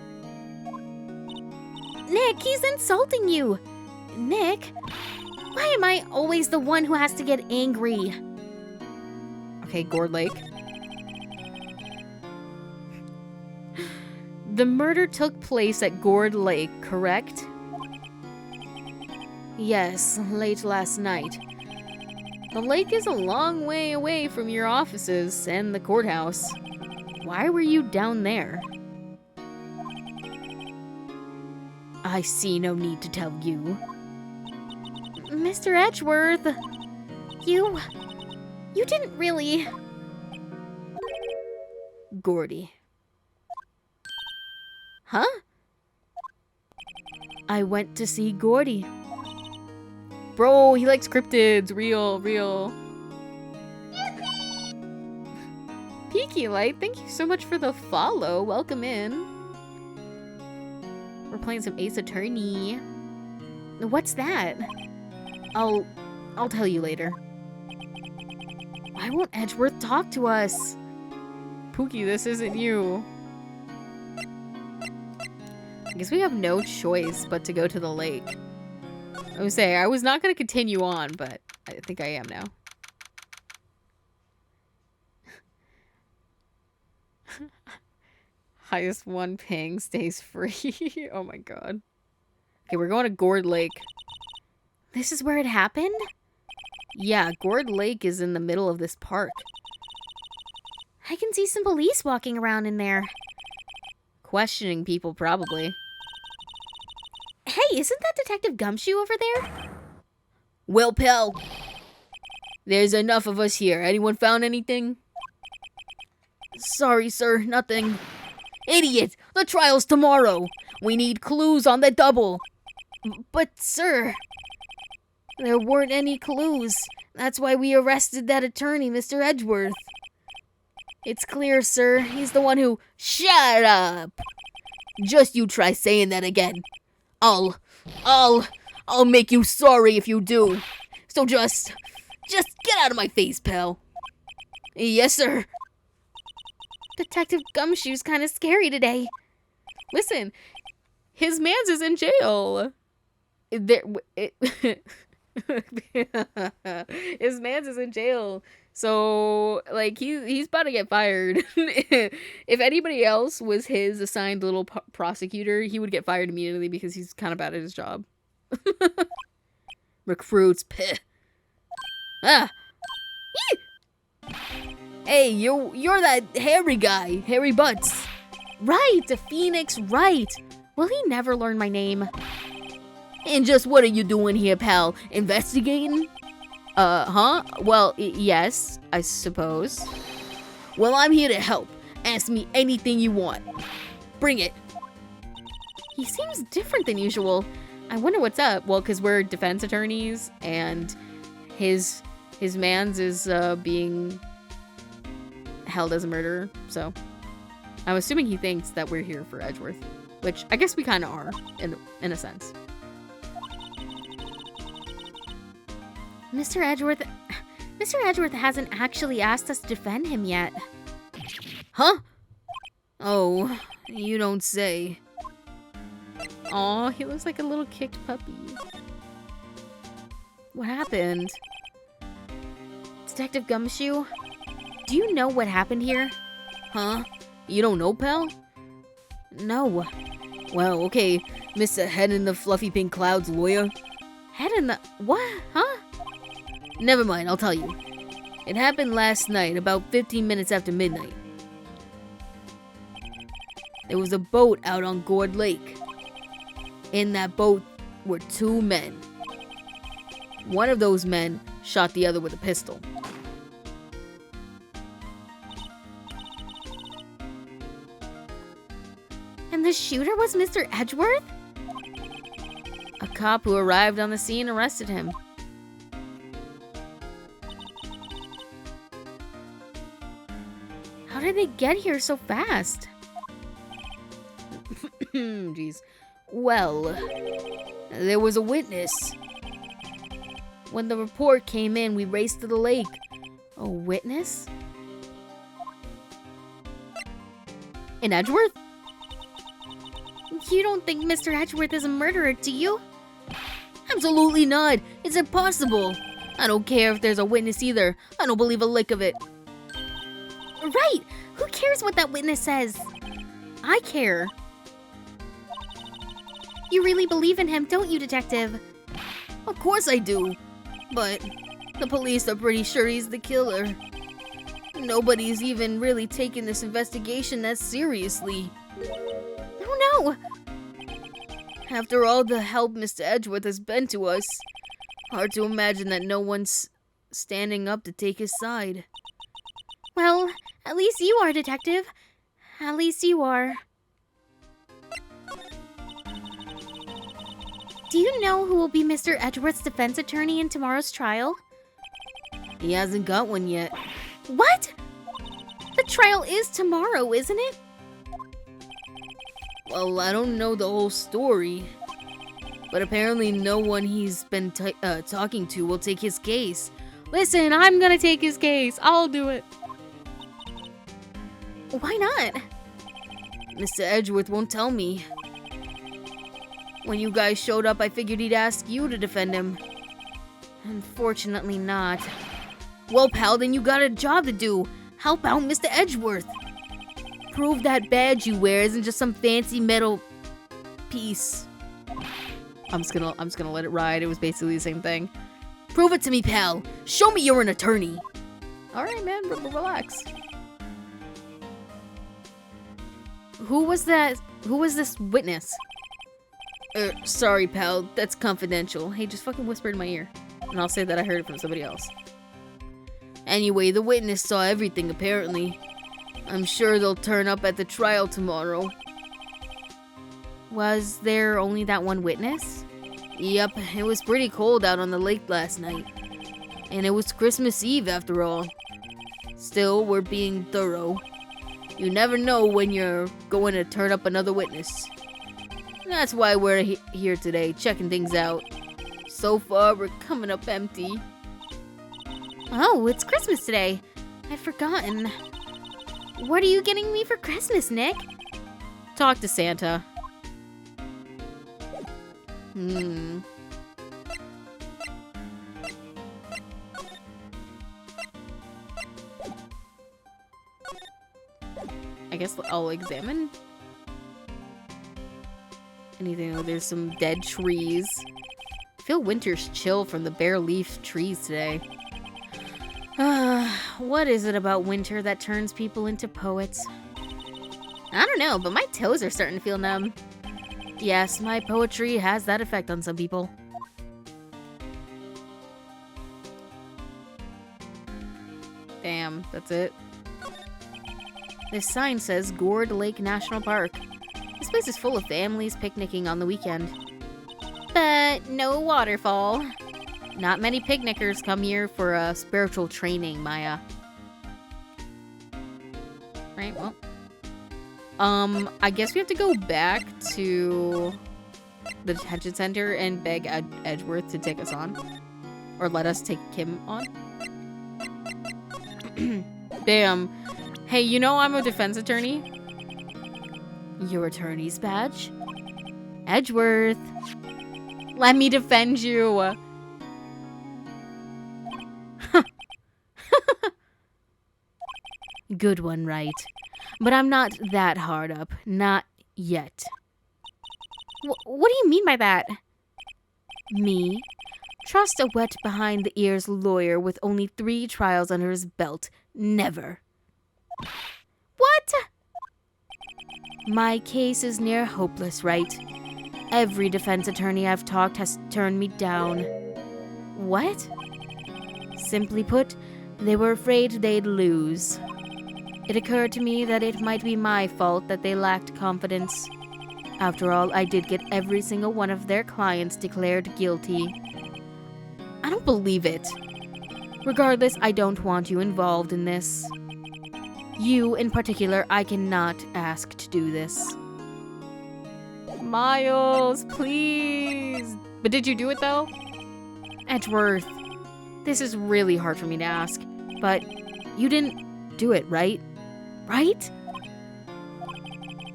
Nick, he's insulting you! Nick, why am I always the one who has to get angry? Okay, Gourd Lake. The murder took place at Gourd Lake, correct? Yes, late last night. The lake is a long way away from your offices and the courthouse. Why were you down there? I see no need to tell you. Mr. Edgeworth, you didn't really... Gordy. Huh? I went to see Gordy. Bro, he likes cryptids. Real. Peaky Light, thank you so much for the follow. Welcome in. We're playing some Ace Attorney. What's that? I'll tell you later. Why won't Edgeworth talk to us? Pookie, this isn't you. I guess we have no choice but to go to the lake. I was saying, I was not going to continue on, but I think I am now. Highest 1 ping stays free. Oh my god. Okay, we're going to Gourd Lake. This is where it happened? Yeah, Gourd Lake is in the middle of this park. I can see some police walking around in there. Questioning people, probably. Hey, isn't that Detective Gumshoe over there? Well, pal, there's enough of us here. Anyone found anything? Sorry, sir, nothing. Idiot! The trial's tomorrow! We need clues on the double! But, sir, there weren't any clues. That's why we arrested that attorney, Mr. Edgeworth. It's clear, sir. He's the one who... Shut up! Just you try saying that again. I'll make you sorry if you do. So just get out of my face, pal. Yes, sir. Detective Gumshoe's kind of scary today. Listen, his mans is in jail. His mans is in jail. So, like, he's about to get fired. If anybody else was his assigned little prosecutor, he would get fired immediately because he's kind of bad at his job. Recruits, peh. Ah. Hey, you're that hairy guy, Hairy Butts. Right, the Phoenix Wright. Will he never learn my name? And just what are you doing here, pal? Investigating? Huh? Well, yes, I suppose. Well, I'm here to help. Ask me anything you want. Bring it. He seems different than usual. I wonder what's up. Well, because we're defense attorneys, and his mans is being held as a murderer, so I'm assuming he thinks that we're here for Edgeworth, which I guess we kind of are, in a sense. Mr. Edgeworth, Mr. Edgeworth hasn't actually asked us to defend him yet. Huh? Oh, you don't say. Aw, he looks like a little kicked puppy. What happened? Detective Gumshoe, do you know what happened here? Huh? You don't know, pal? No. Well, okay, Mr. Head in the Fluffy Pink Clouds lawyer. Head in the... What? Huh? Never mind, I'll tell you. It happened last night, about 15 minutes after midnight. There was a boat out on Gourd Lake. In that boat were 2 men. One of those men shot the other with a pistol. And the shooter was Mr. Edgeworth? A cop who arrived on the scene arrested him. How did they get here so fast? Jeez. Well, there was a witness. When the report came in, we raced to the lake. A witness? In Edgeworth? You don't think Mr. Edgeworth is a murderer, do you? Absolutely not. It's impossible. I don't care if there's a witness either. I don't believe a lick of it. Right! Who cares what that witness says? I care. You really believe in him, don't you, Detective? Of course I do. But the police are pretty sure he's the killer. Nobody's even really taken this investigation that seriously. Oh no! After all the help Mr. Edgeworth has been to us, hard to imagine that no one's standing up to take his side. Well, at least you are, Detective. At least you are. Do you know who will be Mr. Edgeworth's defense attorney in tomorrow's trial? He hasn't got one yet. What? The trial is tomorrow, isn't it? Well, I don't know the whole story, but apparently no one he's been talking to will take his case. Listen, I'm gonna take his case. I'll do it. Why not? Mr. Edgeworth won't tell me. When you guys showed up, I figured he'd ask you to defend him. Unfortunately not. Well, pal, then you got a job to do. Help out Mr. Edgeworth. Prove that badge you wear isn't just some fancy metal piece. I'm just gonna let it ride. It was basically the same thing. Prove it to me, pal. Show me you're an attorney. All right, man. Relax. Who was this witness? Sorry, pal. That's confidential. Hey, just fucking whisper in my ear. And I'll say that I heard it from somebody else. Anyway, the witness saw everything, apparently. I'm sure they'll turn up at the trial tomorrow. Was there only that one witness? Yep, it was pretty cold out on the lake last night. And it was Christmas Eve, after all. Still, we're being thorough. You never know when you're going to turn up another witness. That's why we're here today, checking things out. So far, we're coming up empty. Oh, it's Christmas today. I'd forgotten. What are you getting me for Christmas, Nick? Talk to Santa. I guess I'll examine anything. Oh, there's some dead trees. I feel winter's chill from the bare leaf trees today. What is it about winter that turns people into poets? I don't know, but my toes are starting to feel numb. Yes, my poetry has that effect on some people. Damn, that's it. This sign says Gourd Lake National Park. This place is full of families picnicking on the weekend. But no waterfall. Not many picnickers come here for a spiritual training, Maya. Right, well. I guess we have to go back to the detention center and beg Edgeworth to take us on. Or let us take him on. Bam. Hey, you know I'm a defense attorney? Your attorney's badge? Edgeworth. Let me defend you. Good one, Wright. But I'm not that hard up. Not yet. What do you mean by that? Me? Trust a wet behind-the-ears lawyer with only 3 trials under his belt. Never. What? My case is near hopeless, Wright. Every defense attorney I've talked has turned me down. What? Simply put, they were afraid they'd lose. It occurred to me that it might be my fault that they lacked confidence. After all, I did get every single one of their clients declared guilty. I don't believe it. Regardless, I don't want you involved in this. You, in particular, I cannot ask to do this. Miles, please. But did you do it though? Edgeworth, this is really hard for me to ask, but you didn't do it, right? Right?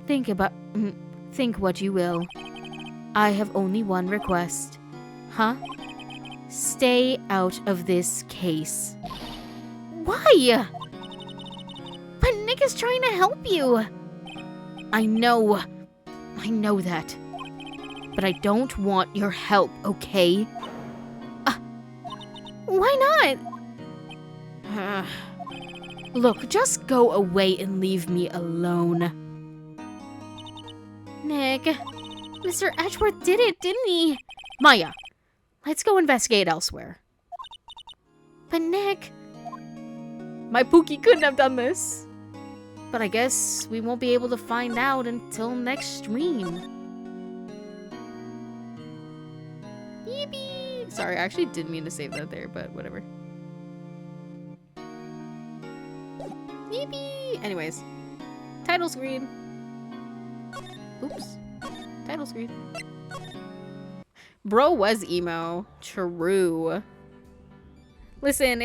Think what you will. I have only one request. Huh? Stay out of this case. Why? But Nick is trying to help you. I know that. But I don't want your help, okay? Why not? Look, just go away and leave me alone. Nick, Mr. Edgeworth did it, didn't he? Maya, let's go investigate elsewhere. But Nick... My Pookie couldn't have done this. But I guess we won't be able to find out until next stream. Yippee! Sorry, I actually didn't mean to save that there, but whatever. Yippee! Anyways, title screen. Oops. Title screen. Bro was emo. True. Listen,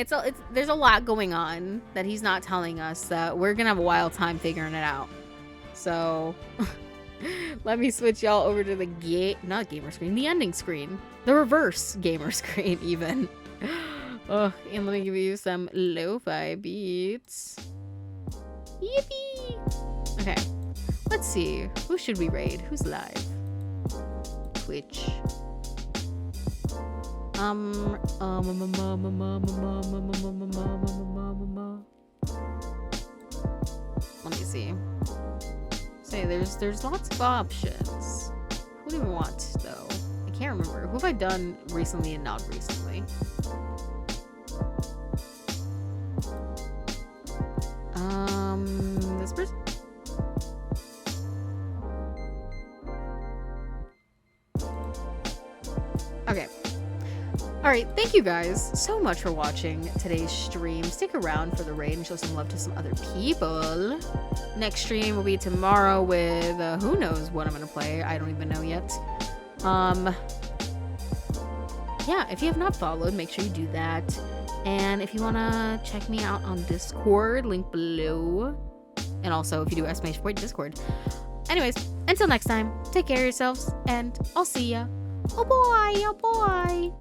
there's a lot going on that he's not telling us that we're gonna have a wild time figuring it out. So let me switch y'all over to the not gamer screen, the ending screen. The reverse gamer screen even. Oh, and let me give you some lo-fi beats. Yippee! Okay. Let's see. Who should we raid? Who's live? Twitch. Let me see. Say there's lots of options. Who do we want though? I can't remember. Who have I done recently and not recently? This person? Okay. Alright, thank you guys so much for watching today's stream. Stick around for the raid and show some love to some other people. Next stream will be tomorrow with who knows what I'm gonna play. I don't even know yet. Yeah, if you have not followed, make sure you do that. And if you wanna check me out on Discord, link below. And also if you do exclamation point Discord. Anyways, until next time, take care of yourselves and I'll see ya. Oh boy, oh boy.